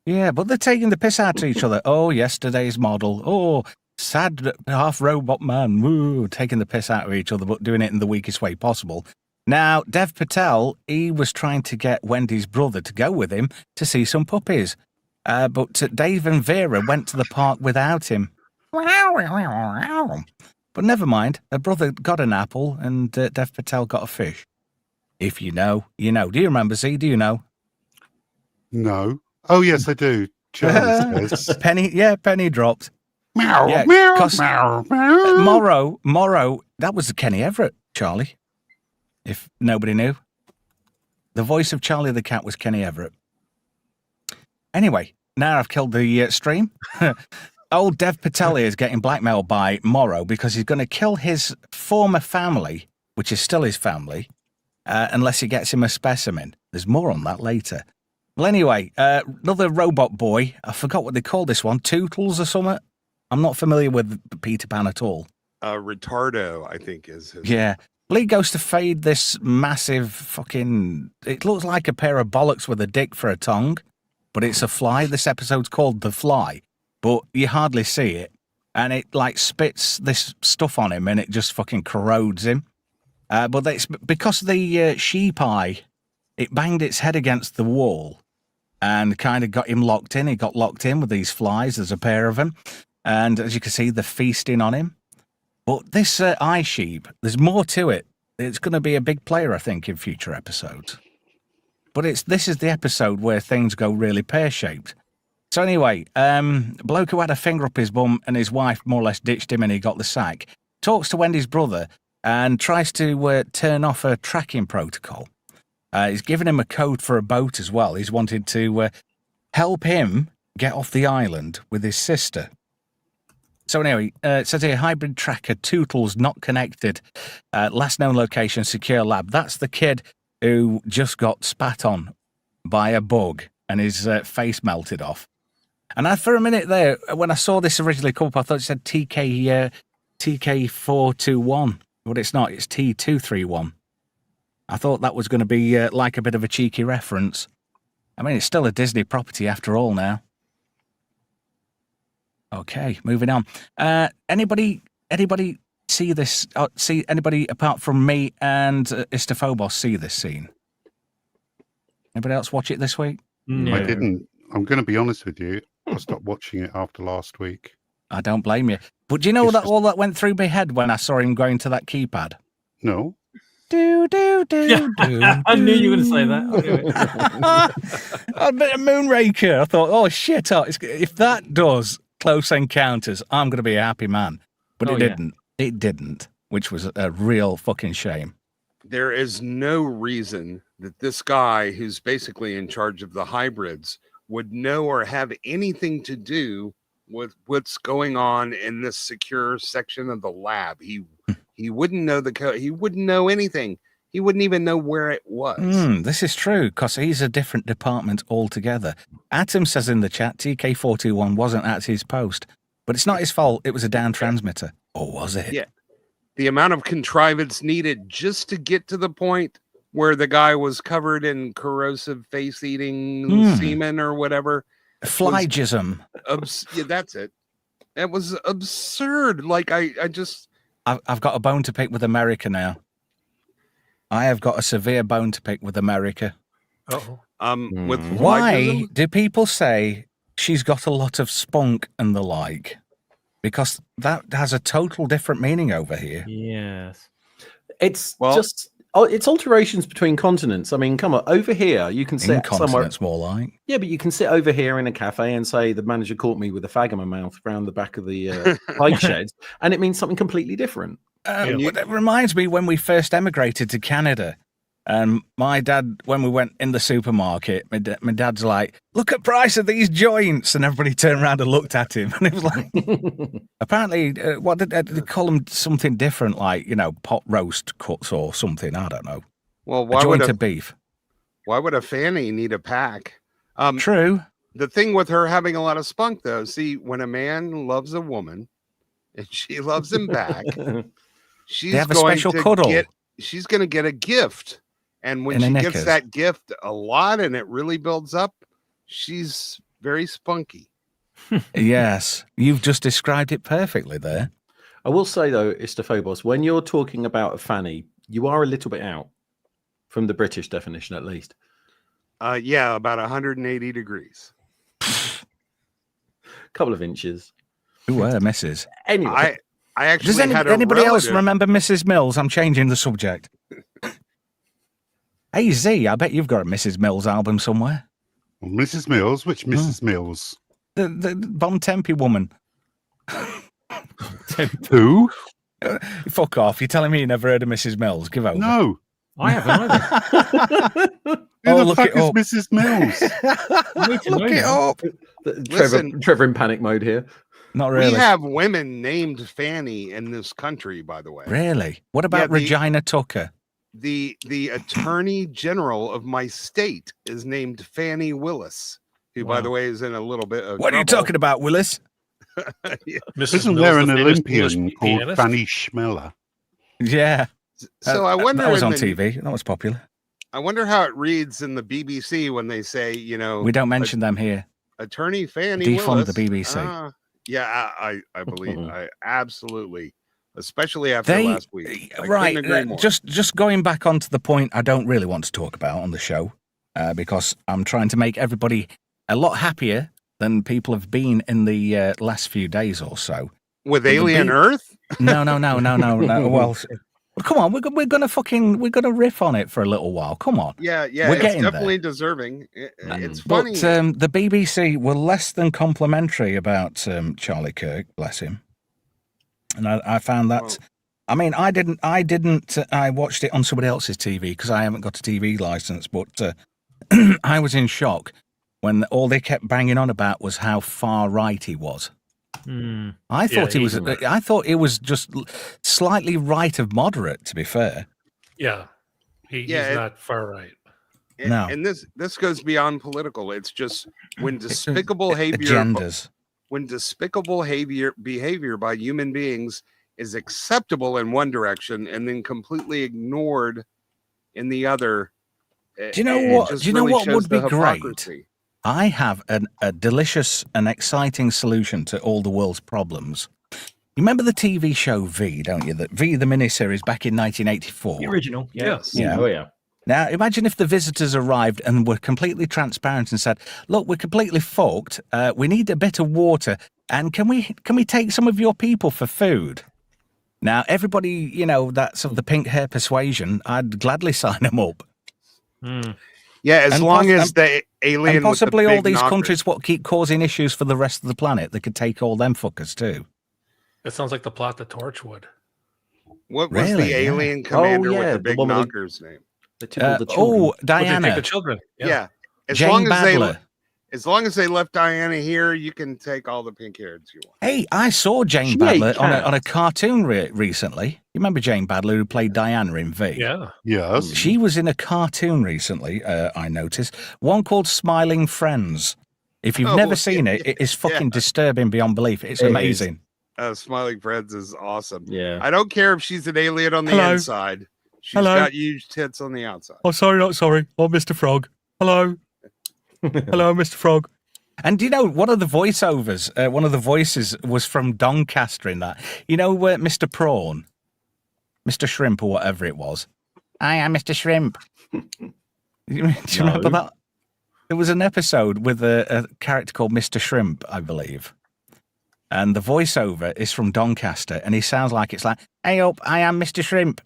B: Yeah, but they're taking the piss out of each other. Oh, yesterday's model. Oh, sad half robot man. Woo, taking the piss out of each other, but doing it in the weakest way possible. Now, Dev Patel, he was trying to get Wendy's brother to go with him to see some puppies. But Dave and Vera went to the park without him. But never mind. Her brother got an apple and Dev Patel got a fish. If you know, you know. Do you remember, Z? Do you know?
G: No. Oh, yes, I do. Charlie says.
B: Penny dropped.
G: Meow,
B: Yeah,
G: meow, meow, meow.
B: Morrow, that was Kenny Everett, Charlie. If nobody knew. The voice of Charlie the Cat was Kenny Everett. Anyway, now I've killed the stream. Old Dev Patel is getting blackmailed by Morrow because he's going to kill his former family, which is still his family, unless he gets him a specimen. There's more on that later. Well, anyway, another robot boy. I forgot what they called this one. Tootles or something? I'm not familiar with Peter Pan at all.
D: Retardo, I think, is his.
B: Yeah. Lee goes to fade this massive fucking... It looks like a pair of bollocks with a dick for a tongue, but it's a fly. This episode's called The Fly, but you hardly see it. And it, like, spits this stuff on him and it just fucking corrodes him. But it's because the sheep eye, it banged its head against the wall and kind of got him locked in. He got locked in with these flies. There's a pair of them. And as you can see, they're feasting on him. But this eye sheep, there's more to it. It's going to be a big player, I think, in future episodes. But this is the episode where things go really pear-shaped. So anyway, bloke who had a finger up his bum and his wife more or less ditched him and he got the sack, talks to Wendy's brother and tries to turn off a tracking protocol. He's given him a code for a boat as well. He's wanted to help him get off the island with his sister. So anyway, it says here, hybrid tracker, Tootles, not connected. Last known location, secure lab. That's the kid who just got spat on by a bug and his face melted off. And for a minute there, when I saw this originally come up, I thought it said TK421. But it's not, it's T231. I thought that was going to be like a bit of a cheeky reference. I mean, it's still a Disney property after all now. Okay, moving on. Anybody see this? See anybody apart from me and Istophobos see this scene? Anybody else watch it this week?
C: No.
G: I didn't. I'm going to be honest with you. I stopped watching it after last week.
B: I don't blame you. But do you know all that went through my head when I saw him going to that keypad?
G: No.
B: Do, do, do,
C: Yeah.
B: do,
C: I knew you were going to say that. I knew it.
B: A bit of Moonraker. I thought, oh shit! If that does Close Encounters, I'm going to be a happy man. But it didn't. It didn't, which was a real fucking shame.
D: There is no reason that this guy, who's basically in charge of the hybrids, would know or have anything to do with what's going on in this secure section of the lab. He wouldn't know the code. He wouldn't know anything. He wouldn't even know where it was.
B: This is true, because he's a different department altogether. Atom says in the chat, TK421 wasn't at his post. But it's not his fault. It was a down transmitter. Or was it?
D: Yeah. The amount of contrivance needed just to get to the point where the guy was covered in corrosive face-eating semen or whatever.
B: Flygism.
D: Yeah, that's it. It was absurd. Like,
B: I've got a bone to pick with America now. I have got a severe bone to pick with America.
D: With
B: Why
D: flygism?
B: do people say she's got a lot of spunk and the like? Because that has a total different meaning over here.
C: Yes.
E: It's it's alterations between continents. I mean, come on, over here you can sit somewhere.
B: It's more like.
E: Yeah, but you can sit over here in a cafe and say the manager caught me with a fag in my mouth around the back of the hide shed, and it means something completely different.
B: It reminds me when we first emigrated to Canada, and my dad, when we went in the supermarket, my dad's like, "Look at price of these joints," and everybody turned around and looked at him, and it was like, apparently, what did they call them? Something different, like pot roast cuts or something. I don't know.
D: Well,
B: a joint of beef.
D: Why would a fanny need a pack?
B: True.
D: The thing with her having a lot of spunk, though, see, when a man loves a woman and she loves him back, she's
B: have a
D: going
B: special
D: to
B: cuddle.
D: She's going to get a gift. And when
B: In
D: she
B: her
D: gets
B: knickers.
D: that gift a lot and it really builds up, she's very spunky.
B: Yes, you've just described it perfectly there.
E: I will say, though, Istophobos, when you're talking about a fanny, you are a little bit out from the British definition, at least.
D: Yeah, about 180 degrees.
E: Couple of inches.
B: Who were Mrs.?
E: Anyway.
D: I actually
B: Does
D: had
B: anybody else
D: relative-
B: remember Mrs. Mills? I'm changing the subject. Hey, Z, I bet you've got a Mrs. Mills album somewhere.
G: Well, Mrs. Mills? Which Mrs. Mills?
B: The Bon Tempe woman.
G: Who?
B: Fuck off. You're telling me you never heard of Mrs. Mills? Give over.
G: No.
C: I haven't either.
G: Who the
B: look
G: fuck
B: it
G: is
B: up.
G: Mrs. Mills?
C: need to know
B: Look it
C: now.
B: up.
E: Trevor in panic mode here.
B: Not really.
D: We have women named Fanny in this country, by the way.
B: Really? What about Regina Tucker?
D: The attorney general of my state is named Fanny Willis, who, by the way, is in a little bit of
B: What are you talking about, Willis?
D: Yeah.
G: Isn't there an Olympian called Fanny Schmeller?
B: Yeah.
D: So I wonder.
B: That was on
D: in
B: TV. That was popular.
D: I wonder how it reads in the BBC when they say,
B: We don't mention them here.
D: Attorney Fanny
B: Defund
D: Willis.
B: the BBC.
D: Yeah, I believe I absolutely, especially after last week. I
B: Right.
D: couldn't agree more.
B: Just going back onto the point I don't really want to talk about on the show, because I'm trying to make everybody a lot happier than people have been in the last few days or so.
D: With Alien Earth?
B: No. Well, come on, we're gonna riff on it for a little while. Come on.
D: Yeah,
B: we're
D: it's
B: getting
D: definitely
B: there.
D: deserving. It's funny.
B: But the BBC were less than complimentary about Charlie Kirk, bless him. And I found that. I mean, I didn't. I watched it on somebody else's TV because I haven't got a TV license. But I was in shock when all they kept banging on about was how far right he was. I thought he was. I thought it was just slightly right of moderate. To be fair.
F: Yeah, he's not far right.
B: No.
D: And this goes beyond political. It's just when despicable behavior.
B: Agendas.
D: When despicable behavior by human beings is acceptable in one direction and then completely ignored in the other.
B: Do you know what? Do you know what would be great?
D: Hypocrisy.
B: I have a delicious and exciting solution to all the world's problems. You remember the TV show V, don't you? That V, the miniseries back in 1984.
C: The original,
F: Yes.
B: Yeah.
E: Oh yeah.
B: Now, imagine if the visitors arrived and were completely transparent and said, "Look, we're completely fucked. We need a bit of water, and can we take some of your people for food?" Now, everybody, that's of the pink hair persuasion, I'd gladly sign them up.
D: Yeah, as
B: And
D: long
B: poss-
D: as the alien
B: And possibly
D: with the
B: all
D: big
B: these
D: knockers.
B: countries what keep causing issues for the rest of the planet, they could take all them fuckers too.
F: That sounds like the plot to Torchwood.
D: What was
B: Really?
D: the
B: Yeah.
D: alien commander
E: yeah,
D: with the
E: the
D: big
E: one with the-
D: knocker's name?
E: They took all the children.
B: Oh,
F: Would they take
B: Diana.
F: the children?
D: Yeah. As
B: Jane
D: long
B: Badler.
D: as long as they left Diana here, you can take all the pink hairs you want.
B: Hey, I saw Jane
E: She
B: Badler
E: ate
B: on a
E: cats.
B: cartoon recently. You remember Jane Badler who played Diana in V?
F: Yeah.
G: Yes.
B: She was in a cartoon recently, I noticed. One called Smiling Friends. If you've
D: Oh,
B: never seen it,
D: yeah,
B: it is fucking
D: yeah.
B: disturbing beyond belief. It's
E: It is.
B: amazing.
D: Smiling Friends is awesome.
E: Yeah.
D: I don't care if she's an alien on the
B: Hello.
D: inside. She's
B: Hello.
D: got huge tits on the outside.
B: Oh, sorry, not sorry. Oh, Mr. Frog. Hello. Hello, Mr. Frog. And do you know, one of the voiceovers, one of the voices was from Doncaster in that. You know, Mr. Prawn, Mr. Shrimp or whatever it was. I am Mr. Shrimp. Do you remember
E: No.
B: that? There was an episode with a character called Mr. Shrimp, I believe. And the voiceover is from Doncaster, and he sounds like it's like, "Hey up, I am Mr. Shrimp.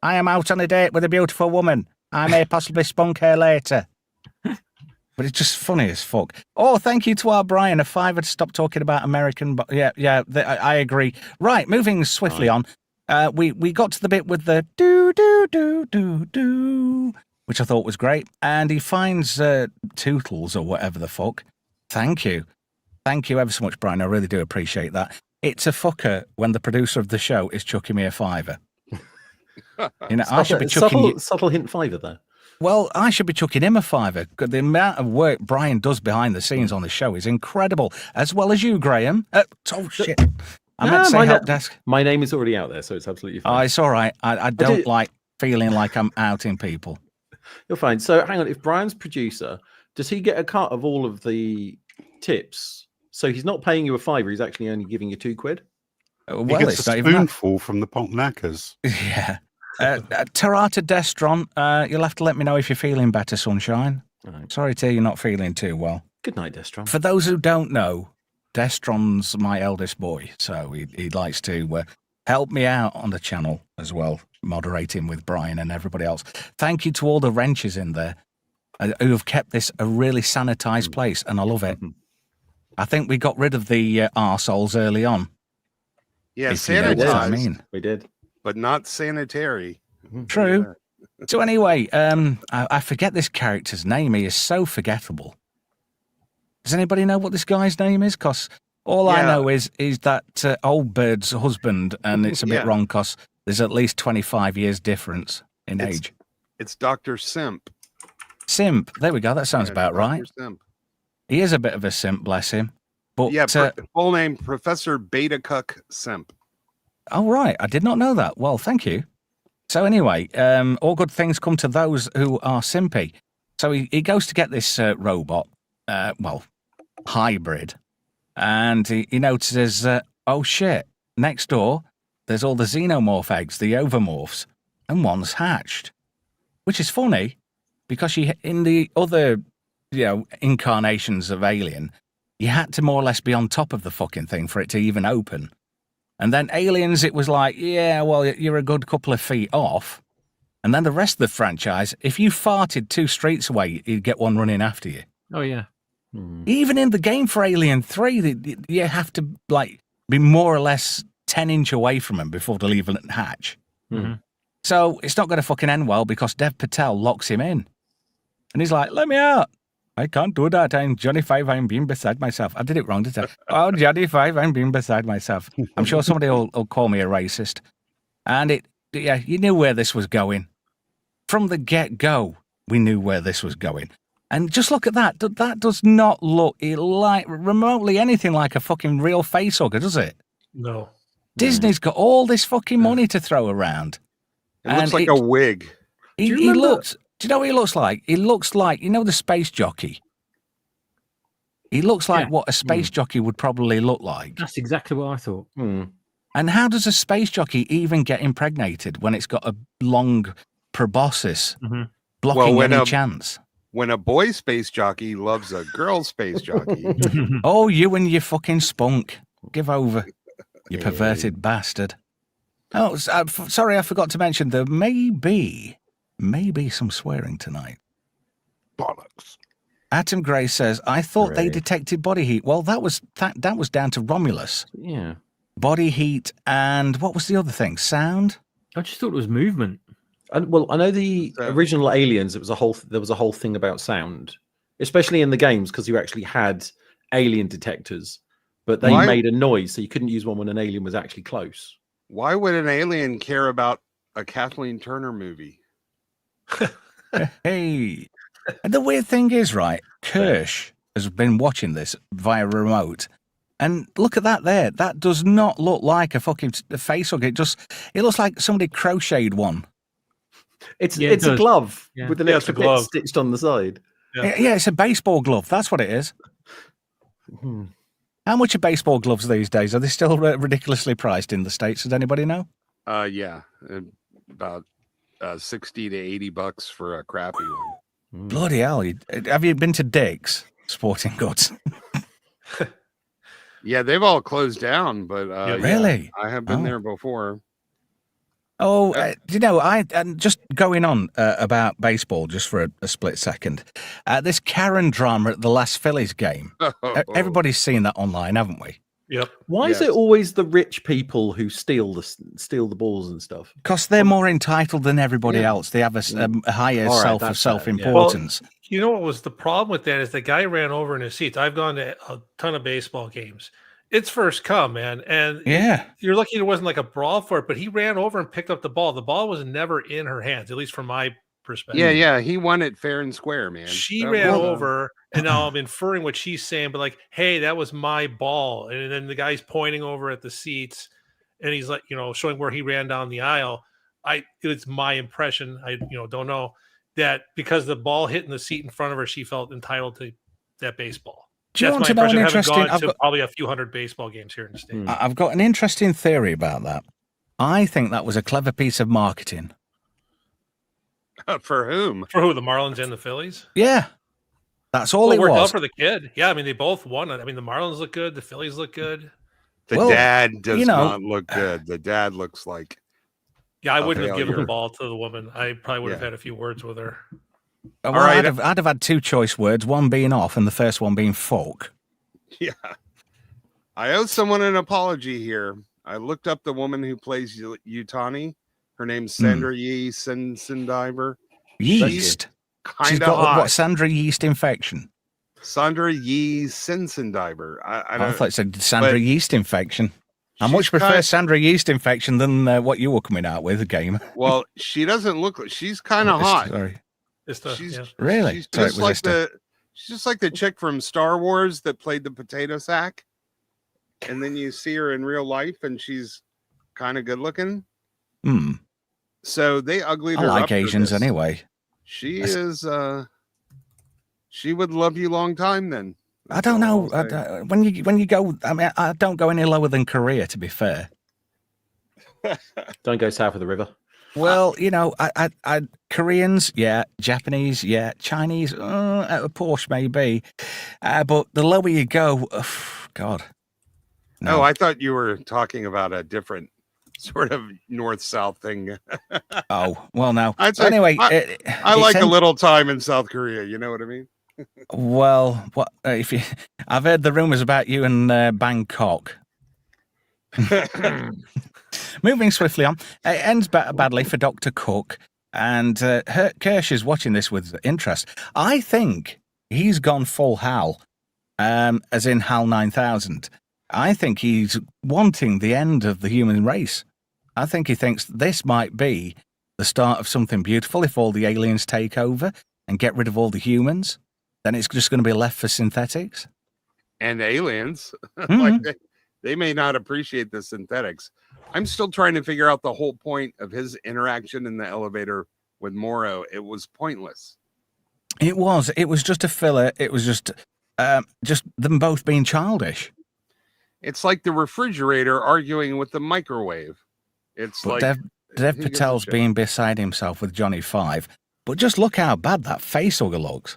B: I am out on a date with a beautiful woman. I may possibly spunk her later." But it's just funny as fuck. Oh, thank you to our Brian. A $5 to stop talking about American. But I agree. Right, moving swiftly on. We got to the bit with the do do do do do, which I thought was great. And he finds Tootles or whatever the fuck. Thank you ever so much, Brian. I really do appreciate that. It's a fucker when the producer of the show is chucking me a $5. I should be chucking you.
E: Subtle hint $5 there.
B: Well, I should be chucking him a $5. The amount of work Brian does behind the scenes on the show is incredible, as well as you, Graham. Oh, shit. I meant to say help desk.
E: My name is already out there, so it's absolutely
B: Oh,
E: fine.
B: it's all right. I don't like feeling like I'm outing people.
E: You're fine. So hang on. If Brian's producer, does he get a cut of all of the tips? So he's not paying you a $5. He's actually only giving you £2.
B: Well,
G: He gets
B: it's
G: a
B: not even that.
G: spoonful from the pot knackers.
B: Yeah. Tarata Destron, you'll have to let me know if you're feeling better, Sunshine.
E: Right.
B: Sorry to hear you're not feeling too well.
E: Good night, Destron.
B: For those who don't know, Destron's my eldest boy, so he likes to help me out on the channel as well, moderating with Brian and everybody else. Thank you to all the wrenches in there who have kept this a really sanitized place, and I love it. I think we got rid of the arseholes early on.
D: Yeah,
B: if you know what I
D: sanitized,
B: mean.
E: We did.
D: but not sanitary.
B: True. So anyway, I forget this character's name. He is so forgettable. Does anybody know what this guy's name is? Because all I
D: Yeah.
B: know is that old bird's husband, and it's a bit
D: Yeah.
B: wrong because there's at least 25 years difference in
D: It's-
B: age.
D: It's Dr. Simp.
B: Simp. There we go. That sounds
D: Yeah,
B: about
D: Dr.
B: right.
D: Simp.
B: He is a bit of a simp, bless him. But
D: Yeah, full name Professor Beta Cuck Simp.
B: oh, right. I did not know that. Well, thank you. So anyway, all good things come to those who are simpy. So he goes to get this robot, hybrid, and he notices, oh shit, next door, there's all the xenomorph eggs, the ovomorphs, and one's hatched. Which is funny, because in the other, incarnations of Alien, you had to more or less be on top of the fucking thing for it to even open. And then Aliens, it was like, yeah, well, you're a good couple of feet off. And then the rest of the franchise, if you farted 2 streets away, you'd get one running after you.
C: Oh yeah.
B: Even in the game for Alien 3, you have to be more or less 10-inch away from them before they'll even hatch.
C: Mm-hmm.
B: So it's not going to fucking end well because Dev Patel locks him in. And he's like, let me out. I can't do that. I'm Johnny 5. I'm being beside myself. I did it wrong, didn't I? Oh, Johnny 5. I'm being beside myself. I'm sure somebody will call me a racist. And you knew where this was going. From the get-go, we knew where this was going. And just look at that. That does not look like remotely anything like a fucking real facehugger, does it?
F: No.
B: Disney's got all this fucking money to throw around.
D: It looks like a wig.
B: He looks... Do you know what he looks like? He looks like, the space jockey. He looks like what a space jockey would probably look like.
C: That's exactly what I thought.
B: And how does a space jockey even get impregnated when it's got a long proboscis blocking any chance?
D: When a boy space jockey loves a girl space jockey.
B: Oh, you and your fucking spunk. Give over, you perverted bastard. Oh, sorry, I forgot to mention there may be some swearing tonight.
G: Bollocks.
B: Atom Gray says, I thought they detected body heat. Well, that was down to Romulus.
E: Yeah.
B: Body heat and what was the other thing? Sound?
C: I just thought it was movement.
E: Well, I know the original Aliens. There was a whole thing about sound, especially in the games, because you actually had alien detectors, but they made a noise, so you couldn't use one when an alien was actually close.
D: Why would an alien care about a Kathleen Turner movie?
B: Hey, and the weird thing is, right? Kirsch has been watching this via remote. And look at that there. That does not look like a fucking face hug. It looks like somebody crocheted one.
E: It's a glove with an extra
F: glove
E: bit stitched on the side.
B: Yeah, it's a baseball glove. That's what it is. How much are baseball gloves these days? Are they still ridiculously priced in the States? Does anybody know?
D: Yeah, about $60 to $80 for a crappy one.
B: Bloody hell. Have you been to Dick's Sporting Goods?
D: Yeah, they've all closed down, but
B: really?
D: I have been there before.
B: Oh, and just going on about baseball just for a split second. This Karen drama at the last Phillies game. Everybody's seen that online, haven't we?
F: Yep.
E: Why is it always the rich people who steal the balls and stuff?
B: Because they're more entitled than everybody else. They have a higher self-importance.
F: Well, you know what was the problem with that is the guy ran over in his seats. I've gone to a ton of baseball games. It's first come, man. And you're lucky it wasn't like a brawl for it, but he ran over and picked up the ball. The ball was never in her hands, at least from my perspective.
D: Yeah. He won it fair and square, man.
F: She ran over, and now I'm inferring what she's saying, but like, hey, that was my ball. And then the guy's pointing over at the seats, and he's like, showing where he ran down the aisle. It's my impression. I don't know that because the ball hit in the seat in front of her, she felt entitled to that baseball.
B: Do you want to know an interesting?
F: I've got probably a few hundred baseball games here in the States.
B: I've got an interesting theory about that. I think that was a clever piece of marketing.
D: For whom?
F: For who? The Marlins and the Phillies?
B: Yeah, that's all it
F: worked
B: was.
F: out for the kid. Yeah, I mean they both won. I mean the Marlins look good. The Phillies look good.
D: The dad does not look good. The dad looks like.
F: Yeah, I wouldn't have given the ball to the woman. I probably would have had a few words with her.
B: Well, I'd have had two choice words, one being off and the first one being fuck.
D: Yeah. I owe someone an apology here. I looked up the woman who plays Yutani. Her name's Sandra Yee Sindiver.
B: Yeast? She's got what, Sandra yeast infection?
D: Sandra Yee Sindiver.
B: I thought it said Sandra yeast infection. I much prefer Sandra yeast infection than what you were coming out with, a game.
D: Well, she doesn't look like she's kind of hot.
B: Sorry.
D: Really? She's just like the chick from Star Wars that played the potato sack. And then you see her in real life and she's kind of good looking. So they uglied her up.
B: I like Asians anyway.
D: She is she would love you long time then.
B: I don't know. When you go, I mean, I don't go any lower than Korea, to be fair.
E: Don't go south of the river.
B: Well, I Koreans, yeah, Japanese, yeah, Chinese, at a Porsche maybe, but the lower you go, God.
D: No, I thought you were talking about a different sort of north-south thing.
B: Oh, well, no. Anyway,
D: I like a little time in South Korea. You know what I mean?
B: Well, what I've heard the rumors about you in Bangkok. Moving swiftly on, it ends badly for Dr. Cook, and Kirsch is watching this with interest. I think he's gone full HAL, as in HAL 9000. I think he's wanting the end of the human race. I think he thinks this might be the start of something beautiful if all the aliens take over and get rid of all the humans. Then it's just going to be left for synthetics.
D: And aliens. Like they may not appreciate the synthetics. I'm still trying to figure out the whole point of his interaction in the elevator with Morrow. It was pointless.
B: It was just a filler. It was just them both being childish.
D: It's like the refrigerator arguing with the microwave. It's
B: But
D: like
B: Dev
D: who gives a
B: Patel's
D: shit?
B: being beside himself with Johnny Five. But just look how bad that facehugger looks.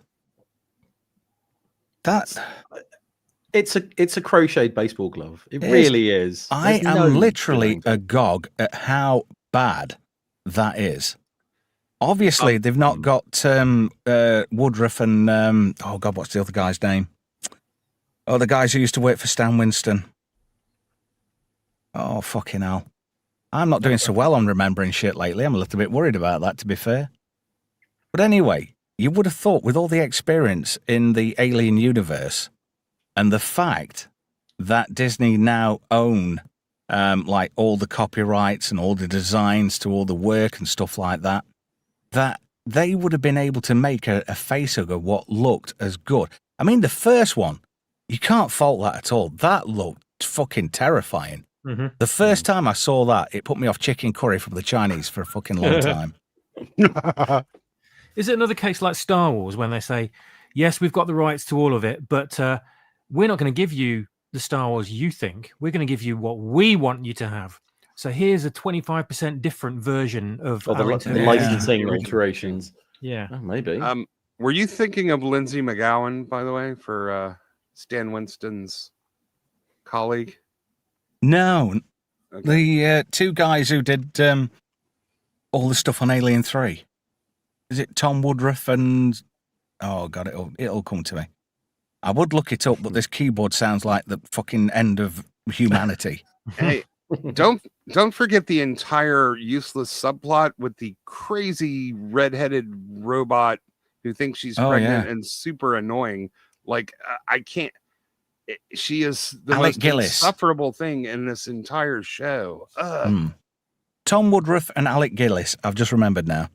E: It's a crocheted baseball glove. It
B: It is.
E: really is.
B: I
E: There's
B: am
E: no
B: literally
E: denying it.
B: agog at how bad that is. Obviously, they've not got Woodruff and oh god, what's the other guy's name? Oh, the guys who used to work for Stan Winston. Oh fucking hell! I'm not doing so well on remembering shit lately. I'm a little bit worried about that, to be fair. But anyway, you would have thought, with all the experience in the Alien universe, and the fact that Disney now own like all the copyrights and all the designs to all the work and stuff like that, that they would have been able to make a facehugger what looked as good. I mean, the first one, you can't fault that at all. That looked fucking terrifying.
C: Mm-hmm.
B: The first time I saw that, it put me off chicken curry from the Chinese for a fucking long time.
C: Is it another case like Star Wars when they say, yes, we've got the rights to all of it, but we're not going to give you the Star Wars you think. We're going to give you what we want you to have. So here's a 25% different version of
E: Or the
C: our
E: licensing
C: original.
E: alterations.
C: Yeah.
E: Oh, maybe.
D: Were you thinking of Lindsay McGowan, by the way, for Stan Winston's colleague?
B: No,
D: Okay.
B: the two guys who did all the stuff on Alien 3. Is it Tom Woodruff and... Oh, God, it'll come to me. I would look it up, but this keyboard sounds like the fucking end of humanity.
D: Hey, don't forget the entire useless subplot with the crazy redheaded robot who thinks she's pregnant and super annoying. Like, I can't... She is the
B: Alec
D: most
B: Gillis.
D: insufferable thing in this entire show.
B: Tom Woodruff and Alec Gillis, I've just remembered now.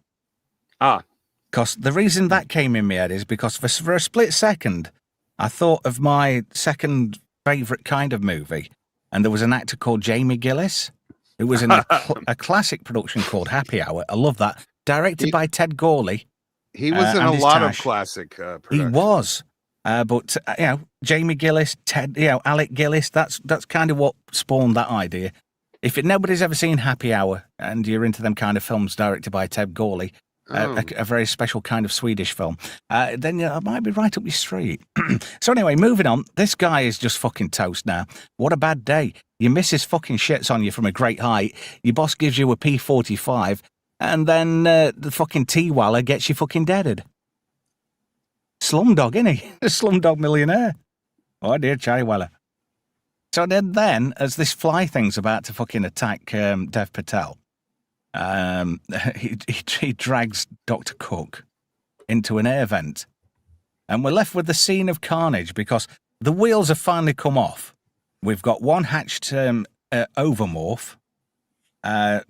B: Because the reason that came in my head is because for a split second, I thought of my second favourite kind of movie, and there was an actor called Jamie Gillis, who was in a classic production called Happy Hour. I love that. Directed by Ted Gawley.
D: He was in a
B: Andy
D: lot of
B: Tash.
D: classic
B: He
D: productions.
B: was. But, Jamie Gillis, Ted, Alec Gillis, that's kind of what spawned that idea. If nobody's ever seen Happy Hour and you're into them kind of films directed by Ted Gawley, a very special kind of Swedish film, then it might be right up your street. So anyway, moving on. This guy is just fucking toast now. What a bad day. Your missus fucking shits on you from a great height. Your boss gives you a P45, and then the fucking T-Waller gets you fucking deaded. Slumdog, innit he? A Slumdog Millionaire. Oh dear, Charlie Weller. So then, as this fly thing's about to fucking attack Dev Patel, he drags Dr. Cook into an air vent. And we're left with the scene of carnage because the wheels have finally come off. We've got one hatched overmorph.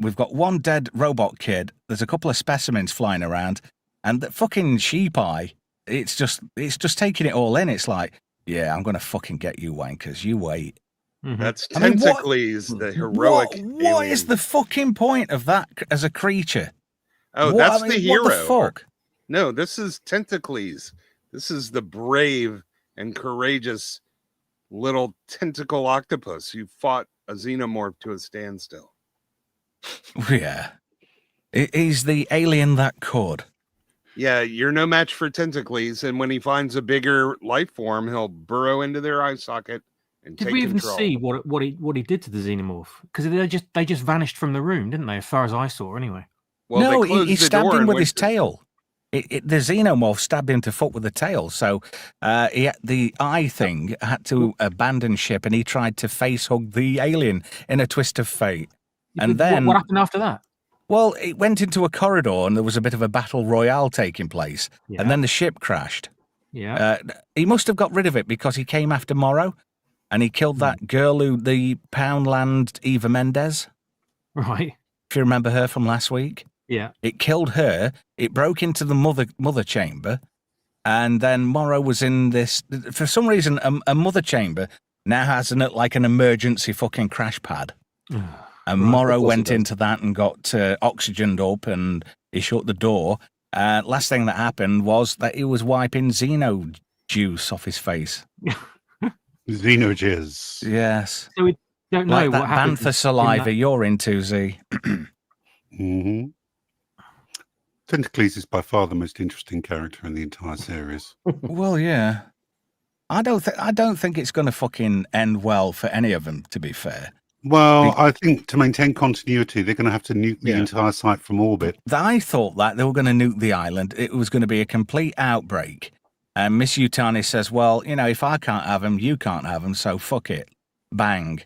B: We've got one dead robot kid. There's a couple of specimens flying around. And the fucking sheep eye, it's just taking it all in. It's like, yeah, I'm going to fucking get you wankers. You wait.
D: That's
B: I mean,
D: Tentacles, the heroic
B: What is
D: alien.
B: the fucking point of that as a creature?
D: Oh,
B: What-
D: that's
B: I mean,
D: the hero.
B: What the fuck?
D: No, this is Tentacles. This is the brave and courageous little tentacle octopus who fought a xenomorph to a standstill.
B: Yeah. He's the alien that could.
D: Yeah, you're no match for Tentacles, and when he finds a bigger life form, he'll burrow into their eye socket and
C: Did
D: take
C: we even
D: control.
C: see what he did to the xenomorph? Because they just vanished from the room, didn't they? As far as I saw, anyway.
D: Well,
B: no,
D: they closed
B: he
D: the
B: stabbed
D: door
B: him
D: and
B: with
D: went
B: his tail. The xenomorph stabbed him to fuck with the tail. So the eye thing had to abandon ship, and he tried to face hug the alien in a twist of fate. And then
C: what happened after that?
B: Well, it went into a corridor, and there was a bit of a battle royale taking place.
C: Yeah.
B: And then the ship crashed.
C: Yeah.
B: He must have got rid of it because he came after Morrow, and he killed that girl the Poundland Eva Mendes.
C: Right.
B: If you remember her from last week.
C: Yeah.
B: It killed her. It broke into the mother chamber, and then Morrow was in this. For some reason, a mother chamber now has an emergency fucking crash pad, and Morrow went into that and got oxygened up, and he shut the door. Last thing that happened was that he was wiping Xeno juice off his face.
G: Xenojizz.
B: Yes.
C: So we don't know
B: Like
C: what
B: that
C: happens.
B: bantha
C: in
B: saliva
C: that-
B: you're into, Z.
G: Mm-hmm. Tentacles is by far the most interesting character in the entire series.
B: Well, yeah. I don't think it's going to fucking end well for any of them, to be fair.
G: Well, I think to maintain continuity, they're going to have to nuke the entire site from orbit.
B: I thought that they were going to nuke the island. It was going to be a complete outbreak. And Miss Utani says, well, you know, if I can't have them, you can't have them, so fuck it. Bang.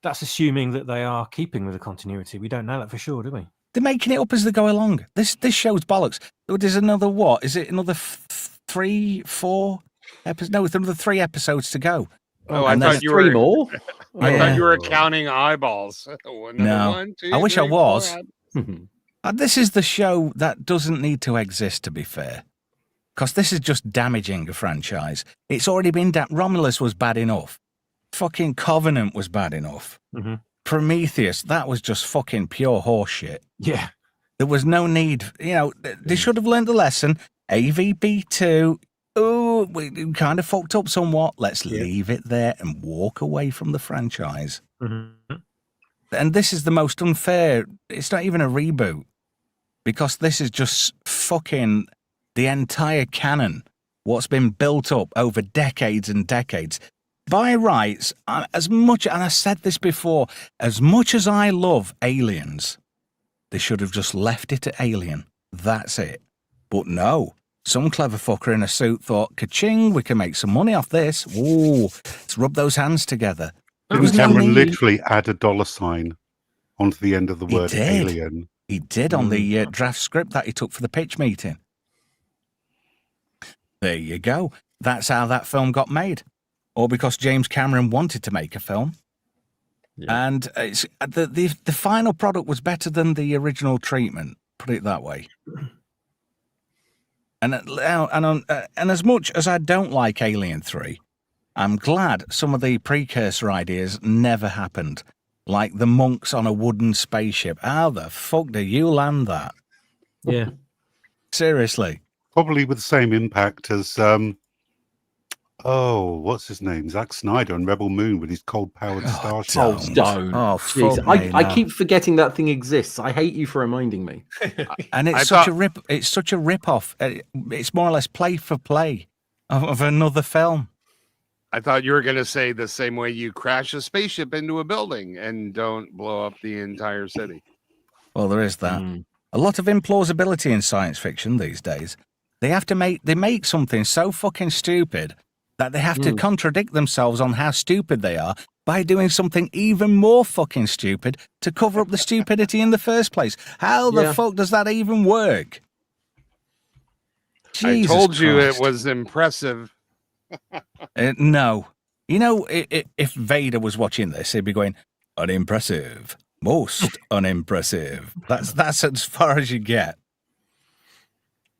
C: That's assuming that they are keeping with the continuity. We don't know that for sure, do we?
B: They're making it up as they go along. This show's bollocks. There's another what? Is it another 3, 4 episodes? No, it's another 3 episodes to go.
D: Oh, I
B: and
D: thought
B: there's
D: you
E: 3
D: were.
E: more.
D: I thought
B: Yeah.
D: you were counting eyeballs.
B: No.
D: 1, 2,
B: I wish I
D: 3,
B: was.
D: 4.
B: This is the show that doesn't need to exist, to be fair. Because this is just damaging a franchise. It's already been Romulus was bad enough. Fucking Covenant was bad enough.
C: Mhm.
B: Prometheus, that was just fucking pure horseshit.
C: Yeah.
B: There was no need, you know, they should have learned the lesson. AVP2, oh, we kind of fucked up somewhat. Let's leave it there and walk away from the franchise.
C: Mhm.
B: And this is the most unfair. It's not even a reboot. Because this is just fucking the entire canon. What's been built up over decades and decades. By rights, as much, and I said this before, as much as I love Aliens, they should have just left it at Alien. That's it. But no, some clever fucker in a suit thought, ka-ching, we can make some money off this. Ooh, let's rub those hands together. There was no
G: Cameron
B: need.
G: literally add a $sign onto the end of the
B: He
G: word
B: did.
G: alien.
B: He did on the draft script that he took for the pitch meeting. There you go. That's how that film got made. Or because James Cameron wanted to make a film.
E: Yeah.
B: And it's the final product was better than the original treatment, put it that way. And as much as I don't like Alien 3, I'm glad some of the precursor ideas never happened. Like the monks on a wooden spaceship. How the fuck do you land that?
C: Yeah.
B: Seriously.
G: Probably with the same impact as what's his name? Zack Snyder on Rebel Moon with his cold-powered starship.
E: Oh, don't.
B: Oh,
E: Jeez.
B: fuck me,
E: I
B: no.
E: keep forgetting that thing exists. I hate you for reminding me.
B: And it's it's such a rip-off. It's more or less play for play of another film.
D: I thought you were going to say the same way you crash a spaceship into a building and don't blow up the entire city.
B: Well, there is that. A lot of implausibility in science fiction these days. They make something so fucking stupid that they have to contradict themselves on how stupid they are by doing something even more fucking stupid to cover up the stupidity in the first place. How the fuck does that even work? Jesus
D: I told you
B: Christ.
D: it was impressive.
B: No. You know, if Vader was watching this, he'd be going, unimpressive. Most unimpressive. That's as far as you get.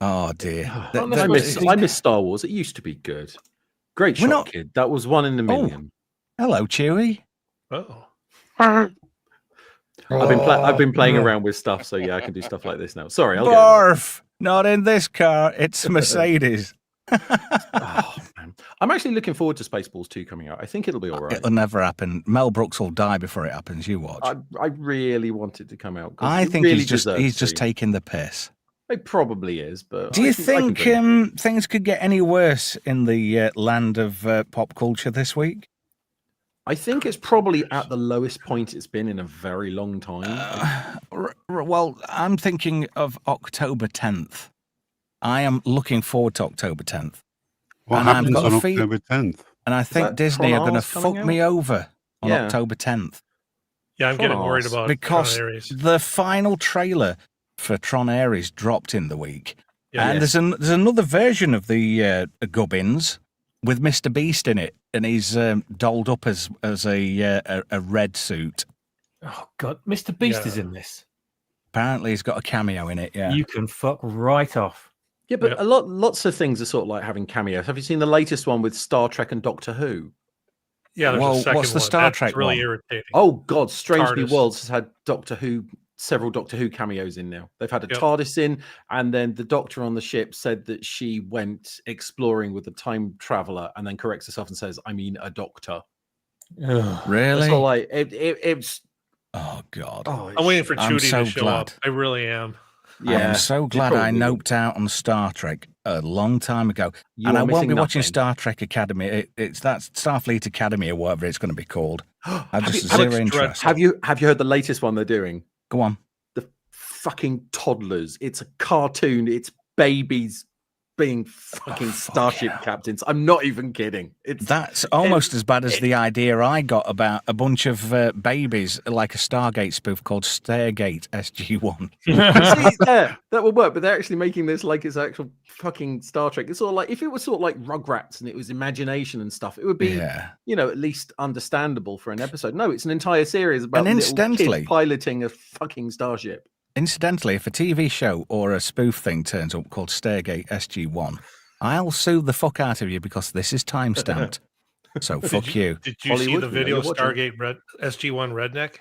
B: Oh, dear.
E: I miss Star Wars. It used to be good. Great shot, kid. That was one in a million.
B: Hello, Chewie.
F: Oh.
E: I've been playing around with stuff, so yeah, I can do stuff like this now. Sorry, I'll get
B: Barf! Not in this car. It's Mercedes.
E: Oh, man. I'm actually looking forward to Spaceballs 2 coming out. I think it'll be all right.
B: It'll never happen. Mel Brooks will die before it happens. You watch.
E: I really want it to come out.
B: I think
E: really
B: he's just taking the piss.
E: It probably is, but
B: do you think things could get any worse in the land of pop culture this week?
E: I think it's probably at the lowest point it's been in a very long time.
B: Well, I'm thinking of October 10th. I am looking forward to October 10th.
G: What happens on October 10th?
B: And I think Disney are going to fuck me over on October 10th.
F: Yeah, I'm getting worried about
B: because
F: Tron Ares.
B: The final trailer for Tron Ares dropped in the week.
F: Yeah,
B: and there's another version of the Gubbins with Mr. Beast in it, and he's dolled up as a red suit.
C: Oh God, Mr. Beast is in this.
B: Apparently, he's got a cameo in it. Yeah,
C: you can fuck right off.
E: Yeah, but lots of things are sort of like having cameos. Have you seen the latest one with Star Trek and Doctor Who?
F: Yeah, there's a second
B: what's the
F: one.
B: Star
F: That's
B: Trek
F: really
B: one?
F: irritating.
E: Oh God, Strange New
F: TARDIS.
E: Worlds has had Doctor Who several Doctor Who cameos in now. They've had a
F: Yep.
E: TARDIS in, and then the Doctor on the ship said that she went exploring with a time traveler, and then corrects herself and says, "I mean a doctor."
B: Really?
E: So like it's
B: Oh God.
E: oh,
F: I'm waiting for
B: I'm
F: Trudy
B: so
F: to show
B: glad.
F: up. I really am.
B: I am so glad I noped out on Star Trek a long time ago. And I won't be watching Star Trek Academy. It's that Starfleet Academy or whatever it's going to be called. I've just zero interest.
E: Have you heard the latest one they're doing?
B: Go on.
E: The fucking toddlers. It's a cartoon. It's babies being fucking starship captains. I'm not even kidding.
B: That's almost as bad as the idea I got about a bunch of babies, like a Stargate spoof called Stargate SG-1.
E: See, yeah, that would work, but they're actually making this like it's actual fucking Star Trek. It's sort of like if it was sort of like Rugrats and it was imagination and stuff, it would be, at least understandable for an episode. No, it's an entire series about little kids piloting a fucking starship.
B: Incidentally, if a TV show or a spoof thing turns up called Stargate SG-1, I'll sue the fuck out of you because this is time-stamped. So fuck you.
F: Did you see the video Stargate SG-1 Redneck?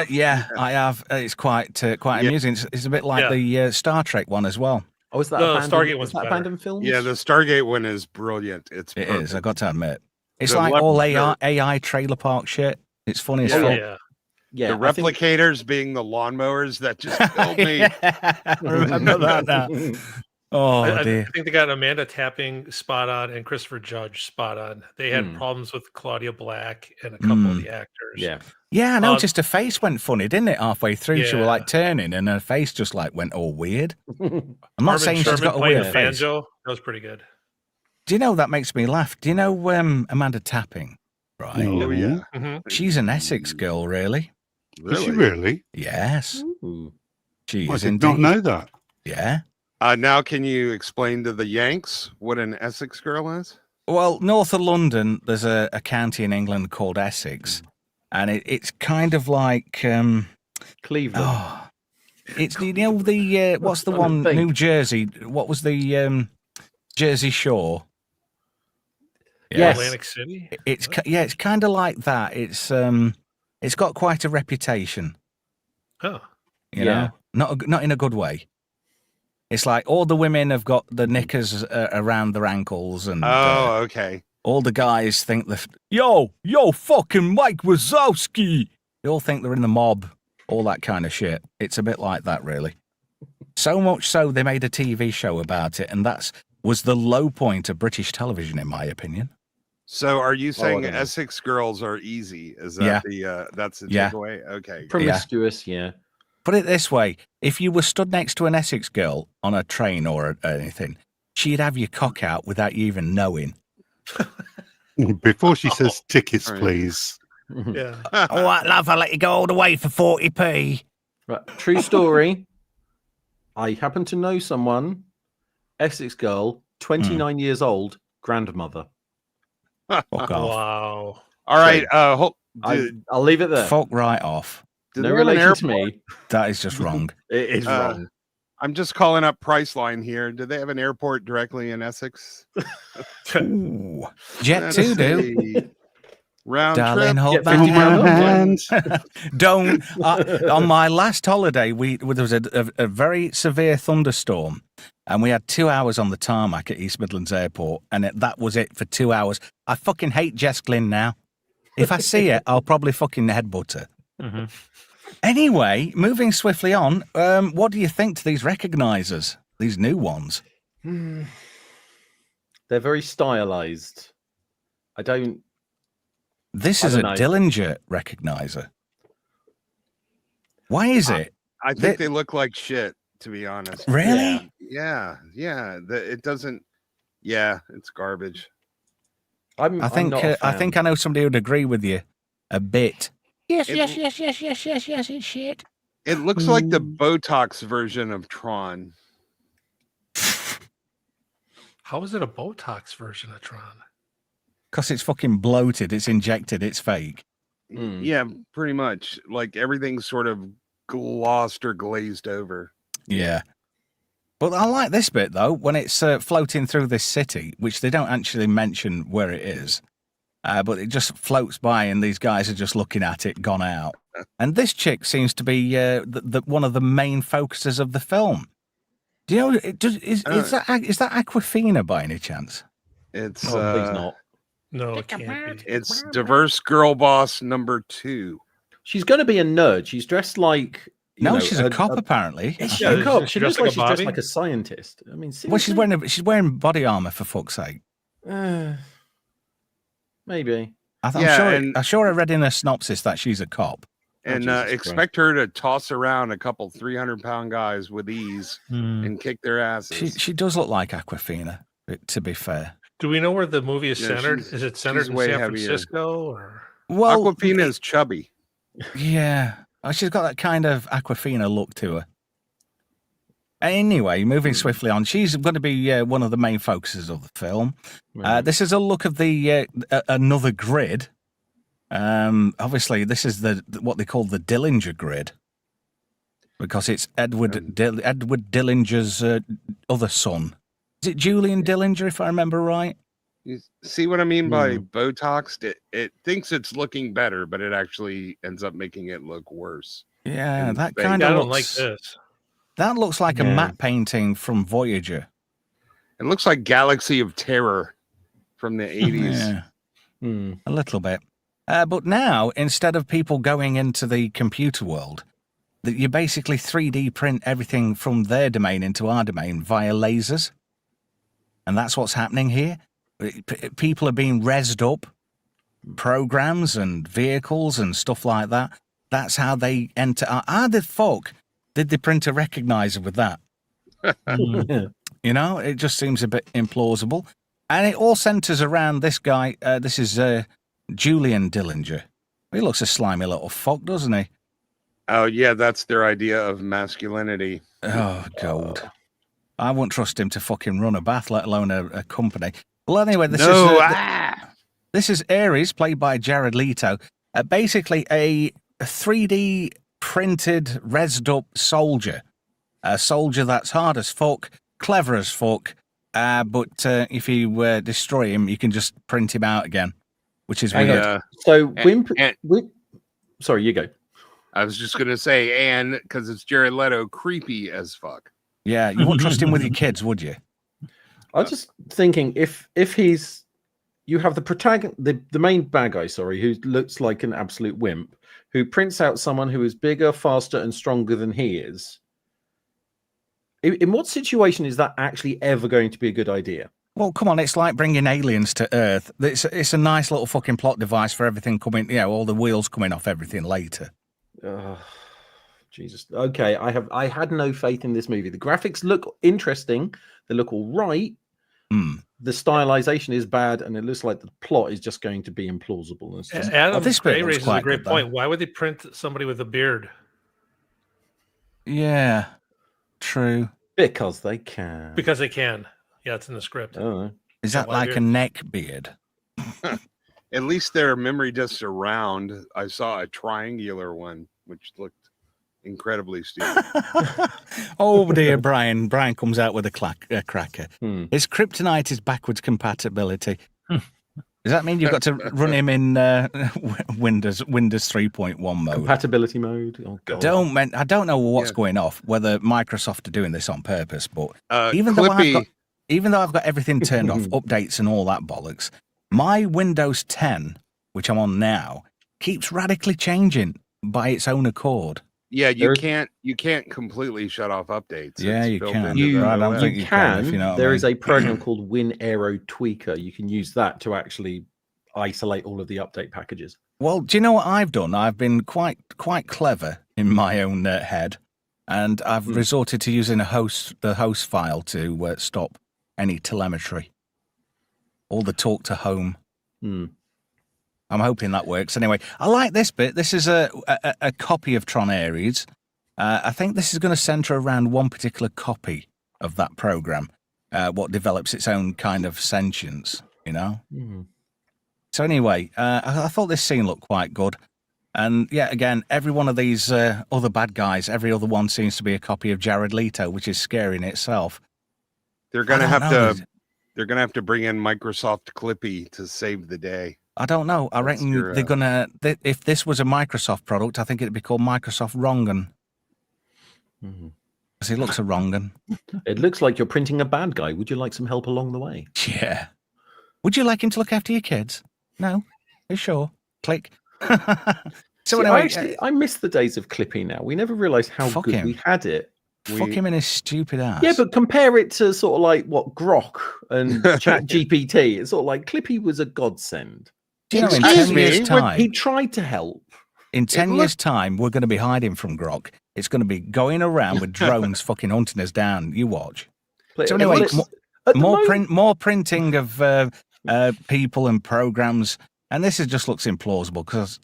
B: Yeah, I have. It's quite amusing. It's a bit like the Star Trek one as well.
E: Oh, is that
F: Stargate one's
E: that abandoned film?
D: Yeah, the Stargate one is brilliant. It
B: is. I got to admit, it's like all AI trailer park shit. It's funny as fuck.
E: Yeah,
D: the replicators being the lawnmowers that just killed me.
B: I remember that now. Oh, dear.
F: I think they got Amanda Tapping spot on and Christopher Judge spot on. They had problems with Claudia Black and a couple of the actors.
B: Yeah, I noticed her face went funny, didn't it? Halfway through, she was like turning, and her face just like went all weird. I'm not saying she's got a weird face.
F: Banjo, that was pretty good.
B: Do you know that makes me laugh? Do you know Amanda Tapping? Right.
D: Oh yeah.
B: She's an Essex girl, really.
G: Is she really?
B: Yes. She
G: I
B: is
G: did
B: indeed.
G: not know that.
B: Yeah.
D: Now, can you explain to the Yanks what an Essex girl is?
B: Well, north of London, there's a county in England called Essex, and it's kind of like
E: Cleveland.
B: Oh, it's the what's the one? New Jersey. What was the Jersey Shore?
F: Yes. Atlantic City.
B: It's kind of like that. It's got quite a reputation.
F: Oh,
B: you know, not in a good way. It's like all the women have got the knickers around their ankles, and
D: okay.
B: All the guys think yo, fucking Mike Wazowski. They all think they're in the mob, all that kind of shit. It's a bit like that, really. So much so they made a TV show about it, and was the low point of British television, in my opinion.
D: So, are you saying Essex girls are easy? Is that that's the takeaway? Okay,
E: promiscuous, yeah.
B: Put it this way: if you were stood next to an Essex girl on a train or anything, she'd have your cock out without you even knowing.
G: Before she says tickets, please.
F: Yeah.
B: All right, love, I'll let you go all the way for 40p.
E: Right. True story. I happen to know someone, Essex girl, 29 years old, grandmother.
B: Fuck off.
F: Wow.
D: All right.
E: I'll leave it there.
B: Fuck right off.
E: No relation to me.
B: That is just wrong.
E: It is wrong.
D: I'm just calling up Priceline here. Do they have an airport directly in Essex?
B: Ooh. Jet 2 do.
D: Round
B: Darling,
D: trip.
B: hold that hand. Don't. On my last holiday, there was a very severe thunderstorm, and we had 2 hours on the tarmac at East Midlands Airport, and that was it for 2 hours. I fucking hate Jess Glynn now. If I see it, I'll probably fucking headbutt her.
C: Mm-hmm.
B: Anyway, moving swiftly on, what do you think to these recognizers, these new ones?
E: They're very stylized.
B: This is a Dillinger recognizer. Why is it?
D: I think they look like shit, to be honest.
B: Really?
D: Yeah. It doesn't. Yeah, it's garbage.
B: I think I know somebody who'd agree with you a bit.
H: Yes, it's shit.
D: It looks like the Botox version of Tron.
F: How is it a Botox version of Tron?
B: Because it's fucking bloated, it's injected, it's fake.
D: Yeah, pretty much. Like everything's sort of glossed or glazed over.
B: Yeah. But I like this bit, though, when it's floating through this city, which they don't actually mention where it is. But it just floats by and these guys are just looking at it, gone out. And this chick seems to be one of the main focuses of the film. Do you know, is that Aquafina by any chance?
D: It's
E: Oh, please not.
F: No, it can't be.
D: It's diverse girl boss number 2.
E: She's going to be a nerd. She's dressed like
B: She's a cop apparently.
E: Is she
F: Yeah,
E: a cop?
F: she
E: She
F: dressed
E: looks
F: like
E: like
F: a
E: she's dressed
F: Bobby?
E: like a scientist. I mean,
B: Well,
E: seriously?
B: she's wearing body armor for fuck's sake.
E: Maybe.
B: I'm sure I read in a synopsis that she's a cop.
D: And
E: Jesus
D: expect her to toss around a couple 300-pound guys with ease
C: Hmm.
D: and kick their asses.
B: She does look like Aquafina, to be fair.
F: Do we know where the movie is
D: Yeah,
F: centered?
D: she's-
F: Is it centered
D: she's
F: in
D: way
F: San
D: heavier.
F: Francisco or?
B: Well,
D: Aquafina is chubby.
B: yeah, she's got that kind of Aquafina look to her. Anyway, moving swiftly on, she's going to be one of the main focuses of the film. This is a look of the another grid. Obviously, this is what they call the Dillinger grid because it's Edward Dillinger's other son. Is it Julian Dillinger, if I remember right?
D: You see what I mean by Botoxed? It thinks it's looking better, but it actually ends up making it look worse.
B: Yeah,
D: And
B: that
D: fake.
B: kind
F: I
B: of
F: don't like
B: looks.
F: this.
B: That looks like a matte painting from Voyager.
D: It looks like Galaxy of Terror from the 80s.
B: Yeah, a little bit. But now, instead of people going into the computer world, that you basically 3D print everything from their domain into our domain via lasers. And that's what's happening here. People are being rezzed up, programs and vehicles and stuff like that. That's how they enter. How the fuck did they print a recognizer with that? You know, it just seems a bit implausible. And it all centers around this guy. This is Julian Dillinger. He looks a slimy little fuck, doesn't he?
D: Oh, yeah, that's their idea of masculinity.
B: Oh, God. I wouldn't trust him to fucking run a bath, let alone a company. Well, anyway, this is Ares, played by Jared Leto. Basically, a 3D printed, rezzed up soldier. A soldier that's hard as fuck, clever as fuck, but if you destroy him, you can just print him out again, which is weird.
E: So, sorry, you go.
D: I was just going to say, and because it's Jared Leto, creepy as fuck.
B: Yeah, you wouldn't trust him with your kids, would you?
E: I was just thinking if he's you have the protagonist, the main bad guy, who looks like an absolute wimp, who prints out someone who is bigger, faster, and stronger than he is. In what situation is that actually ever going to be a good idea?
B: Well, come on, it's like bringing aliens to Earth. It's a nice little fucking plot device for everything coming, all the wheels coming off everything later.
E: Jesus. Okay, I had no faith in this movie. The graphics look interesting. They look all right. The stylization is bad, and it looks like the plot is just going to be implausible. It's just,
F: Adam
B: this bit
F: Gray
B: looks
F: raises a
B: quite
F: great
B: good, though.
F: point. Why would they print somebody with a beard?
B: Yeah, true.
E: because they can.
F: Because they can. Yeah, it's in the script.
E: Oh.
B: Is that
F: why
B: like a
F: beard?
B: neck beard?
D: At least their memory discs are round. I saw a triangular one, which looked incredibly stupid.
B: Oh dear, Brian. Brian comes out with a cracker.
E: His
B: kryptonite is backwards compatibility. Does that mean you've got to run him in Windows 3.1 mode?
E: compatibility mode. Oh god.
B: I don't know what's going off, whether Microsoft are doing this on purpose, but even
D: Clippy,
B: though I've got everything turned off, updates and all that bollocks, my Windows 10, which I'm on now, keeps radically changing by its own accord.
D: yeah, you can't completely shut off updates.
B: Yeah,
D: It's
B: you
D: built
B: can.
D: into
E: You,
D: the
B: I don't
D: OS.
B: think
E: you
B: you can,
E: can.
B: if you know what I
E: There
B: mean.
E: is a program called WinAero Tweaker. You can use that to actually isolate all of the update packages.
B: Well, do you know what I've done? I've been quite clever in my own head, and I've resorted to using the host file to stop any telemetry, all the talk to home. I'm hoping that works. Anyway, I like this bit. This is a copy of Tron Ares. I think this is going to center around one particular copy of that program, what develops its own kind of sentience, you know? So anyway, I thought this scene looked quite good. And yeah, again, every one of these other bad guys, every other one seems to be a copy of Jared Leto, which is scary in itself.
D: They're gonna
B: I don't
D: have
B: know.
D: to. They're gonna have to bring in Microsoft Clippy to save the day.
B: I don't know. I
D: What's
B: reckon
D: your,
B: they're gonna. If this was a Microsoft product, I think it'd be called Microsoft Wrongen.
E: Mhm.
B: Because he looks a Wrongen.
E: It looks like you're printing a bad guy. Would you like some help along the way?
B: Yeah. Would you like him to look after your kids? No. Are you sure? Click. So
E: See,
B: anyway,
E: I miss the days of Clippy now. We never realised how
B: Fuck
E: good
B: him.
E: we had it.
B: fuck him in his stupid ass.
E: Yeah, but compare it to sort of like what Grok and Chat GPT. It's sort of like Clippy was a godsend.
B: Do you know, in
D: Excuse
B: 10
D: me,
B: years'
D: when
B: time,
E: He tried to help.
B: in 10 years' time, we're going to be hiding from Grok. It's going to be going around with drones fucking hunting us down. You watch. So
E: It
B: anyway,
E: looks- at the moment-
B: more printing of people and programs, and this just looks implausible because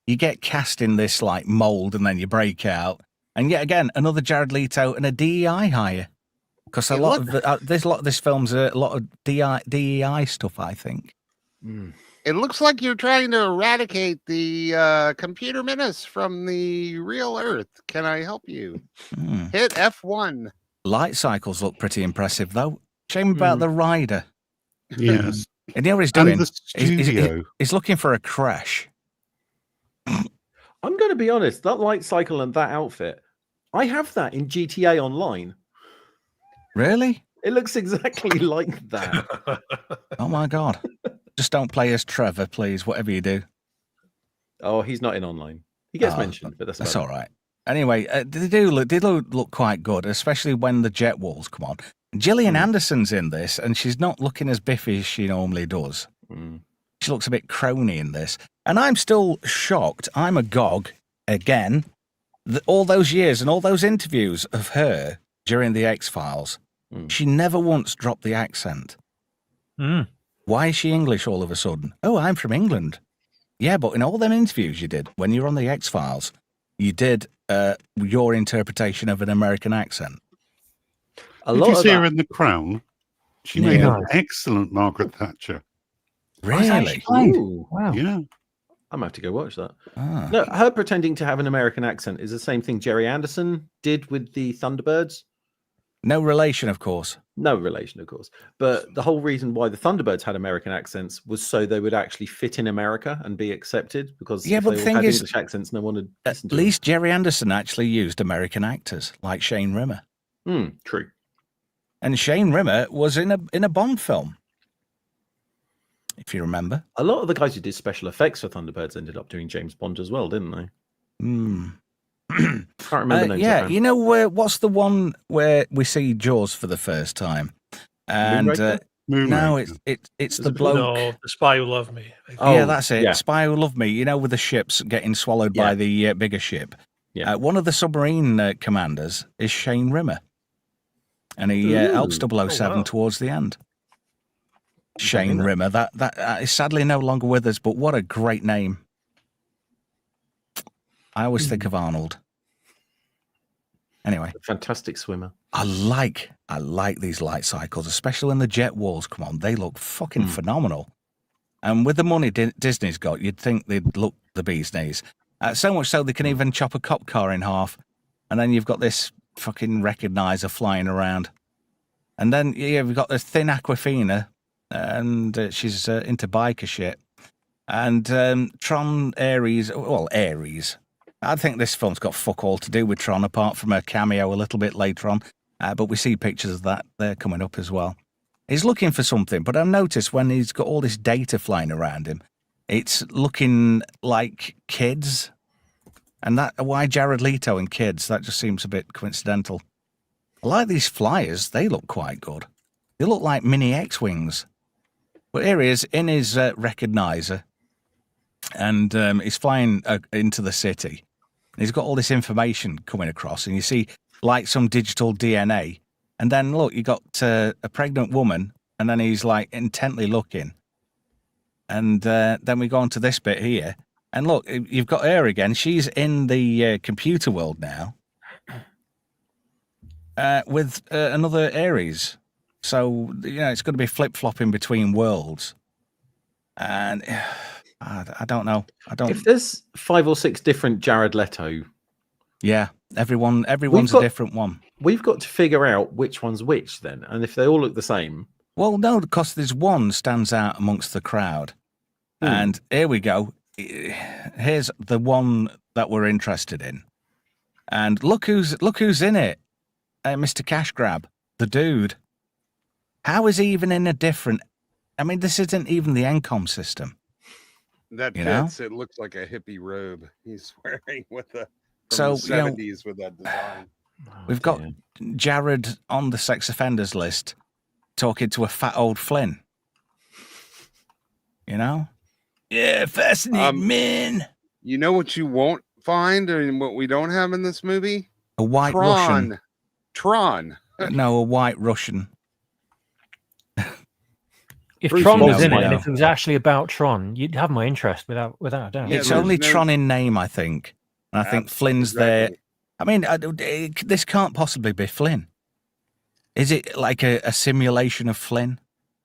B: you get cast in this like mold and then you break out, and yet again another Jared Leto and a DEI hire because there's a lot of this film's a lot of DEI stuff. I think.
D: It looks like you're trying to eradicate the computer menace from the real Earth. Can I help you? Hit F1.
B: Light cycles look pretty impressive though. Shame about the rider.
G: Yes.
B: And you know what he's
G: And
B: doing?
G: the studio.
B: He's looking for a crash.
E: I'm going to be honest. That light cycle and that outfit, I have that in GTA Online.
B: Really?
E: It looks exactly like that.
B: Oh my god! Just don't play as Trevor, please. Whatever you do.
E: Oh, he's not in online. He gets mentioned, but that's
B: all right. Anyway, they do look quite good, especially when the jet walls come on. Gillian Anderson's in this, and she's not looking as biffy as she normally does. She looks a bit crony in this, and I'm still shocked. I'm agog again. All those years and all those interviews of her during the X-Files, she never once dropped the accent. Why is she English all of a sudden? Oh, I'm from England. Yeah, but in all them interviews you did when you were on the X-Files, you did your interpretation of an American accent.
G: Did you see her in The Crown? She made an excellent Margaret Thatcher.
B: Really?
E: Ooh,
C: Wow.
G: Yeah.
E: I'm gonna have to go watch that. No, her pretending to have an American accent is the same thing Jerry Anderson did with the Thunderbirds.
B: No relation, of course.
E: No relation, of course. But the whole reason why the Thunderbirds had American accents was so they would actually fit in America and be accepted. Because if
B: but
E: they
B: the
E: all
B: thing
E: had
B: is,
E: English accents, no one would listen
B: At
E: to
B: least Jerry Anderson actually used American actors like Shane Rimmer.
E: them. True.
B: And Shane Rimmer was in a Bond film, if you remember.
E: A lot of the guys who did special effects for Thunderbirds ended up doing James Bond as well, didn't they? Can't remember names.
B: Yeah, you know what's the one where we see Jaws for the first time? And no, it's the bloke.
F: No, The Spy Who Loved Me.
B: Yeah, that's it.
E: yeah.
B: Spy Who Loved Me. You know, with the ships getting swallowed by the bigger ship.
E: Yeah.
B: One of the submarine commanders is Shane Rimmer, and he helps 007 towards the end. Shane Rimmer. That is sadly no longer with us, but what a great name. I always think of Arnold. Anyway,
E: Fantastic swimmer.
B: I like these light cycles, especially when the jet walls come on. They look fucking phenomenal. And with the money Disney's got, you'd think they'd look the bee's knees. So much so they can even chop a cop car in half, and then you've got this fucking recognizer flying around. And then we've got this thin Aquafina, and she's into biker shit. And Tron Ares, Ares. I think this film's got fuck all to do with Tron, apart from a cameo a little bit later on. But we see pictures of that there coming up as well. He's looking for something, but I've noticed when he's got all this data flying around him, it's looking like kids. And why Jared Leto and kids? That just seems a bit coincidental. I like these flyers. They look quite good. They look like mini X-Wings. But here he is in his recognizer. And he's flying into the city. He's got all this information coming across, and you see like some digital DNA. And then look, you got a pregnant woman, and then he's like intently looking. And then we go on to this bit here, and look, you've got her again. She's in the computer world now with another Ares. So it's going to be flip flopping between worlds, and. I don't know.
E: If there's 5 or 6 different Jared Leto,
B: everyone's a different one.
E: We've got to figure out which one's which then, and if they all look the same.
B: Well, no, because there's one stands out amongst the crowd, And here we go. Here's the one that we're interested in. And look who's in it. Mr. Cash Grab, the dude. How is he even in a different... I mean, this isn't even the Encom system.
D: That
B: You know?
D: fits. It looks like a hippie robe he's wearing with the
B: So,
D: the 70s with that design.
B: We've got Jared on the sex offenders list talking to a fat old Flynn. You know? Yeah, fascinating man.
D: You know what you won't find and what we don't have in this movie?
B: A white Russian.
D: Tron.
B: No, a white Russian.
C: If
E: Bruce
C: Tron was
B: knows
C: in it,
B: what
C: and
B: now.
C: if it was actually about Tron, you'd have my interest without a doubt.
D: Yeah,
B: It's
D: there's
B: only
D: no-
B: Tron in name, I think. And I think Flynn's there.
D: Exactly.
B: I mean, this can't possibly be Flynn. Is it like a simulation of Flynn?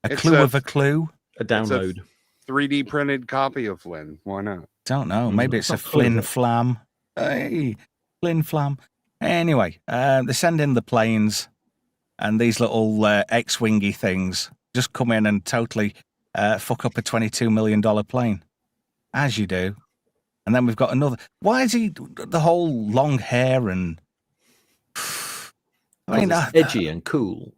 B: A
D: It's
B: clue
D: a-
B: of a clue?
E: A download.
D: 3D printed copy of Flynn. Why not?
B: Don't know. Maybe it's a
C: not clue,
B: Flynn
C: is it?
B: Flam. Hey, Flynn Flam. Anyway, they send in the planes, and these little X-wingy things just come in and totally fuck up a $22 million plane, as you do. And then we've got another. Why is he the whole long hair and? I mean,
E: It's edgy and cool.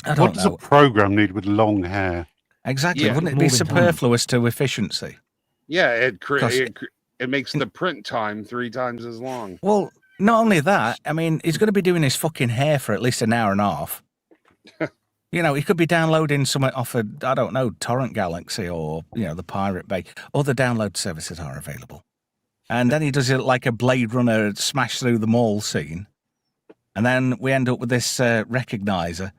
B: I don't
G: What does
B: know
G: a program need with long hair?
B: exactly.
D: Yeah.
B: Wouldn't it be
C: Moving time.
B: superfluous to efficiency?
D: Yeah,
B: Because-
D: it makes the print time 3 times as long.
B: Well, not only that, I mean, he's going to be doing his fucking hair for at least an hour and a half. You know, he could be downloading something off a, I don't know, Torrent Galaxy or, the Pirate Bay. Other download services are available. And then he does it like a Blade Runner smash through the mall scene. And then we end up with this recognizer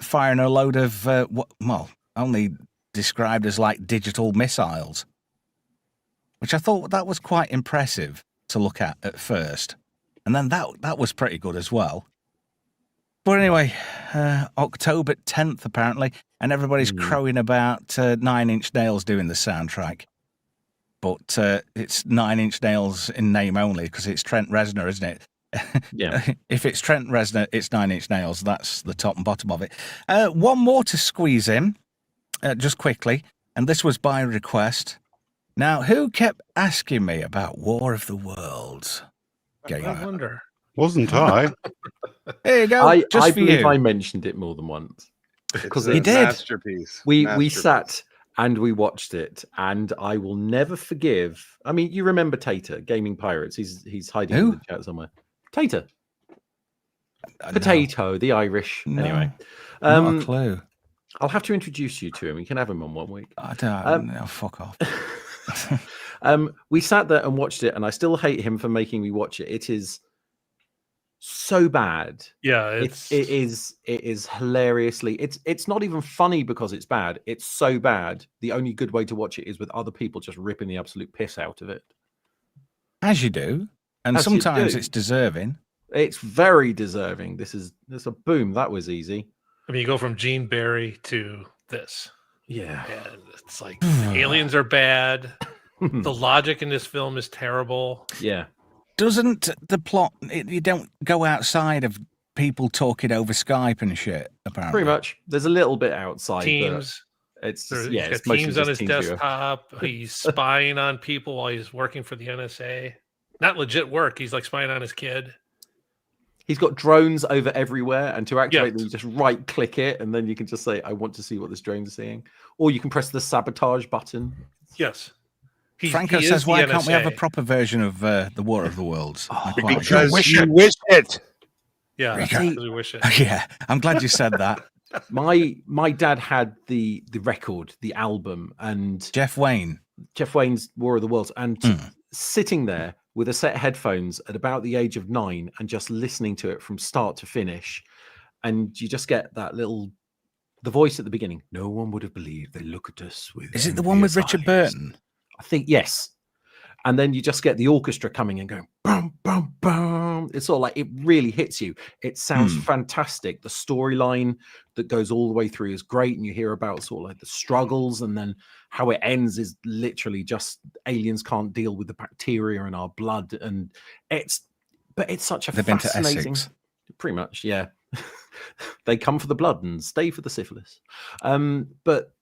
B: firing a load of, only described as like digital missiles. Which I thought that was quite impressive to look at first. And then that was pretty good as well. But anyway, October 10th, apparently, and everybody's crowing about 9 Inch Nails doing the soundtrack. But it's 9 Inch Nails in name only, because it's Trent Reznor, isn't it?
E: Yeah.
B: If it's Trent Reznor, it's 9 Inch Nails. That's the top and bottom of it. One more to squeeze in, just quickly, and this was by request. Now, who kept asking me about War of the Worlds?
F: I wonder.
G: Wasn't I?
B: There you go.
E: I
B: just for
E: believe
B: you.
E: I mentioned it more than once. Because
D: It's a
B: He did.
D: masterpiece.
E: we
D: Masterpiece.
E: sat and we watched it, and I will never forgive. I mean, you remember Tater, Gaming Pirates? He's hiding
B: Who?
E: in the chat somewhere. Tater,
B: No,
E: Potato, the Irish.
B: No.
E: Anyway,
B: not a clue.
E: I'll have to introduce you to him. You can have him on one week.
B: I don't know. Fuck off.
E: We sat there and watched it, and I still hate him for making me watch it. It is so bad.
F: Yeah,
E: It is hilariously. It's not even funny because it's bad. It's so bad. The only good way to watch it is with other people just ripping the absolute piss out of it.
B: As you do. And
E: As you
B: sometimes
E: do.
B: it's deserving.
E: It's very deserving. There's a boom. That was easy.
F: I mean, you go from Gene Barry to this,
E: Yeah.
F: and it's like aliens are bad. The logic in this film is terrible.
E: Yeah.
B: Doesn't the plot, you don't go outside of people talking over Skype and shit, apparently.
E: Pretty much. There's a little bit outside. but
F: Teams.
E: It's
F: He's
E: yeah.
F: got
E: It's mostly
F: teams on
E: just
F: his
E: Teams viewer.
F: desktop. He's spying on people while he's working for the NSA. Not legit work. He's like spying on his kid.
E: He's got drones over everywhere, and to activate
F: Yes.
E: them, you just right click it, and then you can just say, "I want to see what this drone's seeing," or you can press the sabotage button.
F: Yes.
B: Franco
F: he
B: says,
F: is the
B: why can't we have a
F: NSA.
B: proper version of the War of the Worlds? I quite like
D: Because
G: wish
D: you
G: it.
D: wish it.
F: Yeah,
B: Rico.
F: because we wish it.
B: that. Yeah, I'm glad you said that.
E: My dad had the record, the album, and
B: Jeff Wayne.
E: Jeff Wayne's War of the Worlds, and
B: Mm.
E: sitting there with a set of headphones at about the age of 9 and just listening to it from start to finish, and you just get that the voice at the beginning. No one would have believed they look at us with.
B: Is it the one with
E: envious
B: Richard
E: eyes."
B: Burton?
E: I think yes. And then you just get the orchestra coming and going, boom, boom, boom. It's sort of like it really hits you. It sounds fantastic. The storyline that goes all the way through is great. And you hear about sort of like the struggles, and then how it ends is literally just aliens can't deal with the bacteria in our blood. And it's such a
B: They've been to
E: fascinating.
B: Essex.
E: Pretty much, yeah. They come for the blood and stay for the syphilis. But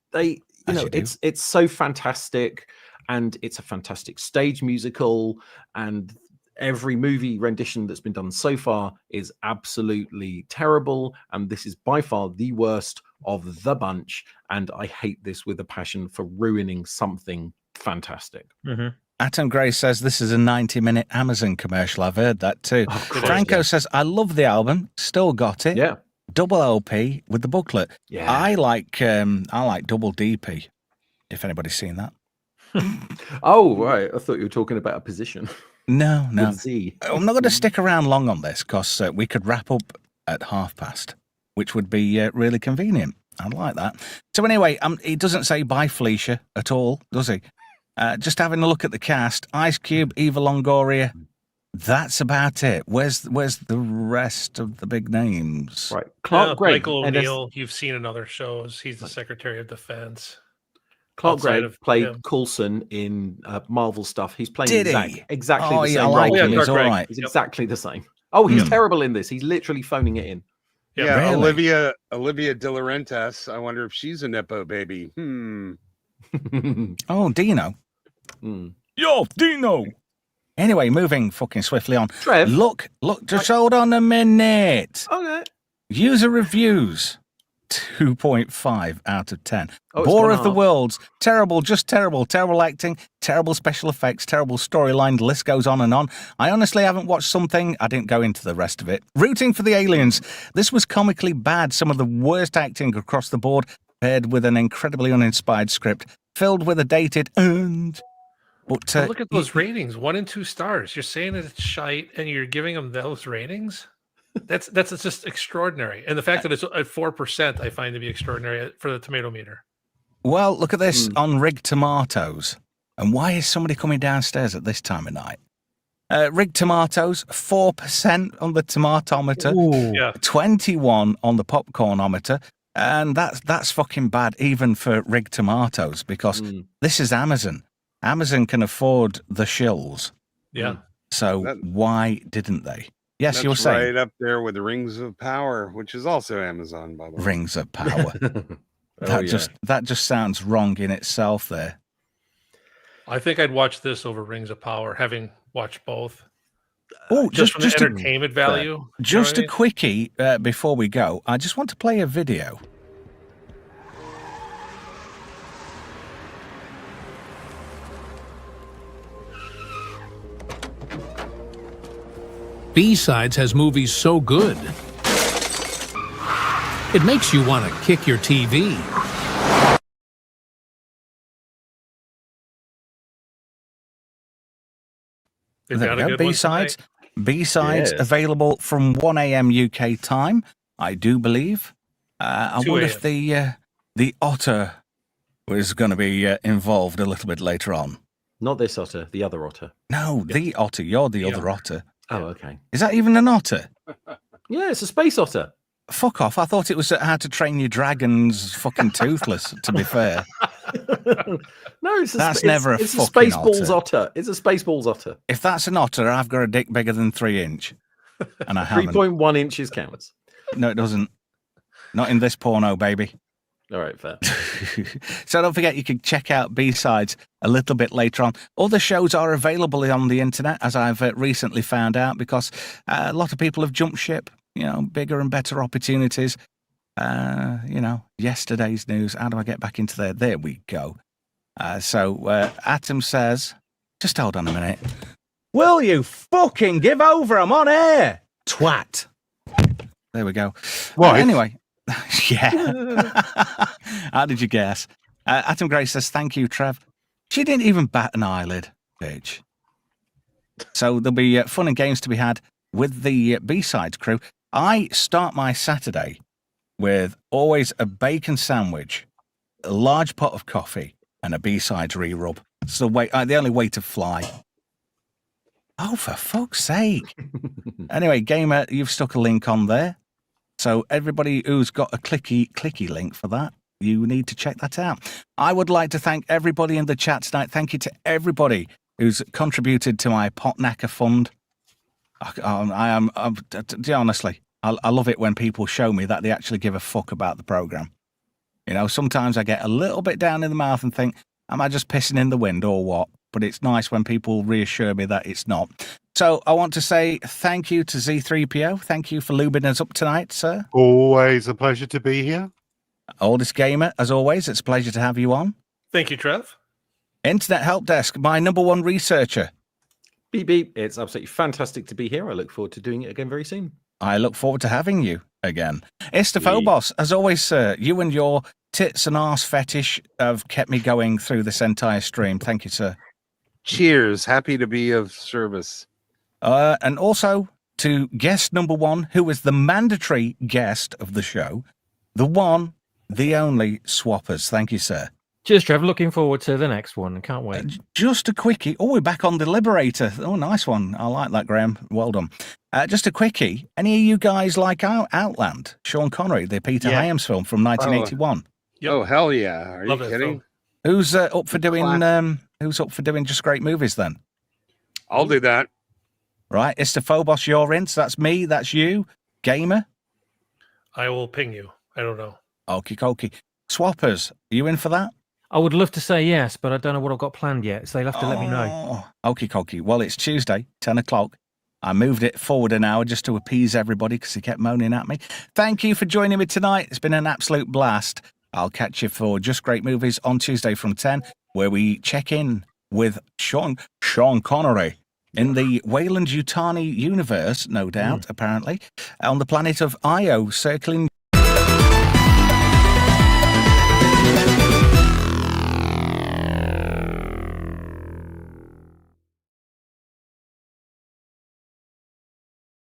B: As you do.
E: it's so fantastic, and it's a fantastic stage musical, and every movie rendition that's been done so far is absolutely terrible, and this is by far the worst of the bunch, and I hate this with a passion for ruining something fantastic.
B: Atom Gray says this is a 90-minute Amazon commercial. I've heard that too.
E: Of course,
B: Franco
E: yeah.
B: says, I love the album, still got it.
E: Yeah.
B: Double LP with the booklet.
E: Yeah.
B: I like double DP, if anybody's seen that.
E: Oh, right. I thought you were talking about a position.
B: No.
E: With Z.
B: I'm not going to stick around long on this because we could wrap up at past, which would be really convenient. I'd like that. So anyway, he doesn't say bye, Felicia, at all, does he? Just having a look at the cast, Ice Cube, Eva Longoria. That's about it. Where's the rest of the big names?
E: Right. Clark Gregg.
F: Michael
E: NS
F: O'Neill, you've seen in other shows. He's the Secretary of Defense.
E: Clark
F: outside
E: Gregg
F: of
E: played
F: him.
E: Coulson in Marvel stuff. He's playing
B: Did he?
E: exactly
B: Oh,
E: the
B: yeah,
E: same
B: I like
E: role.
B: him. He's
F: Clark
B: all
F: Gregg.
B: right.
E: He's
F: Yep.
E: exactly the same. Oh, he's
B: Hmm.
E: terrible in this. He's literally phoning it in.
F: Yeah,
D: Yeah,
B: really?
D: Olivia De Laurentiis. I wonder if she's a nepo baby.
B: Oh, Dino.
E: Mm.
B: Yo, Dino. Anyway, moving fucking swiftly on.
E: Trev.
B: Look, just hold on a minute.
E: Okay.
B: User reviews. 2.5 out of 10.
E: Oh, it's
B: Bore
E: gone
B: of the
E: up.
B: Worlds. Terrible, just terrible. Terrible acting, terrible special effects, terrible storyline. The list goes on and on. I honestly haven't watched something. I didn't go into the rest of it. Rooting for the aliens. This was comically bad. Some of the worst acting across the board, paired with an incredibly uninspired script, filled with a dated and. But
F: But look at those ratings, 1 and 2 stars. You're saying that it's shite, and you're giving them those ratings. That's just extraordinary. And the fact that it's at 4%, I find to be extraordinary for the tomato meter.
B: Well, look at this on Rig Tomatoes. And why is somebody coming downstairs at this time of night? Rig Tomatoes, 4% on the tomatometer,
F: Yeah,
B: 21 on the popcornometer. And that's fucking bad, even for Rig Tomatoes, because this is Amazon. Amazon can afford the shills.
F: yeah.
B: So why didn't they? Yes,
D: That's
B: you were saying
D: right up there with the Rings of Power, which is also Amazon, by the way.
B: Rings of Power.
E: Oh, yeah.
B: That just sounds wrong in itself there.
F: I think I'd watch this over Rings of Power, having watched both.
B: Oh,
F: Just from the
B: a,
F: entertainment value. you know
B: just
F: what I
B: a
F: mean?
B: quickie before we go. I just want to play a video.
I: B-Sides has movies so good, it makes you want to kick your TV.
F: They've
B: There
F: got
B: we
F: a
B: go.
F: good one
B: B-Sides.
F: tonight.
B: B-Sides
E: Yes.
B: available from 1 a.m. UK time, I do believe. I
F: 2
B: wonder if the otter was going to be involved a little bit later on.
E: Not this otter, the other otter.
B: No, the otter. You're the other
F: Yeah.
B: otter.
E: Oh, okay.
B: Is that even an otter?
E: Yeah, it's a space otter.
B: Fuck off. I thought it was How to Train Your Dragons fucking toothless, to be fair.
E: No, it's
B: That's never a
E: it's
B: fucking
E: Spaceballs otter. It's a Spaceballs otter.
B: If that's an otter, I've got a dick bigger than 3 inch. And I haven't.
E: 3.1 inches counts.
B: No, it doesn't. Not in this porno, baby.
E: All right, fair.
B: So don't forget, you can check out B-Sides a little bit later on. Other shows are available on the internet, as I've recently found out, because a lot of people have jumped ship. You know, bigger and better opportunities. You know, yesterday's news. How do I get back into there? There we go. So Atom says, just hold on a minute. Will you fucking give over? I'm on air. Twat. There we go.
G: What?
B: Anyway. Yeah. How did you guess? Atom Gray says, thank you, Trev. She didn't even bat an eyelid, bitch. So there'll be fun and games to be had with the B-Sides crew. I start my Saturday with always a bacon sandwich, a large pot of coffee, and a B-Sides re-rub. It's the only way to fly. Oh, for fuck's sake. Anyway, Gamer, you've stuck a link on there. So everybody who's got a clicky link for that, you need to check that out. I would like to thank everybody in the chat tonight. Thank you to everybody who's contributed to my Potnacker fund. Honestly, I love it when people show me that they actually give a fuck about the program. You know, sometimes I get a little bit down in the mouth and think, am I just pissing in the wind or what? But it's nice when people reassure me that it's not. So I want to say thank you to Z3PO. Thank you for lubing us up tonight, sir.
G: Always a pleasure to be here.
B: Oldest Gamer, as always, it's a pleasure to have you on.
F: Thank you, Trev.
B: Internet Help Desk, my number one researcher.
E: Beep beep. It's absolutely fantastic to be here. I look forward to doing it again very soon.
B: I look forward to having you again. Istaphobos, as always, sir, you and your tits and arse fetish have kept me going through this entire stream. Thank you, sir.
D: Cheers. Happy to be of service.
B: And also to guest number one, who is the mandatory guest of the show, the one, the only Swappers. Thank you, sir.
C: Cheers, Trev. Looking forward to the next one. Can't wait.
B: Just a quickie. Oh, we're back on the Liberator. Oh, nice one. I like that, Graham. Well done. Just a quickie. Any of you guys like Outland? Sean Connery, the Peter Hyams film from 1981.
F: Yep.
D: Oh, hell yeah. Are
F: Love
D: you
F: that
D: kidding?
F: film.
B: Who's up for doing? Who's up for doing just great movies then?
D: I'll do that.
B: Right, Istaphobos, you're in. So that's me. That's you, Gamer.
F: I will ping you. I don't know.
B: Okie dokie. Swappers, are you in for that?
C: I would love to say yes, but I don't know what I've got planned yet, so you'll have to let me know.
B: Okie dokie. Well, it's Tuesday, 10 o'clock. I moved it forward an hour just to appease everybody because he kept moaning at me. Thank you for joining me tonight. It's been an absolute blast. I'll catch you for Just Great Movies on Tuesday from 10, where we check in with Sean Connery in the Wayland Yutani universe, no doubt, apparently, on the planet of Io, circling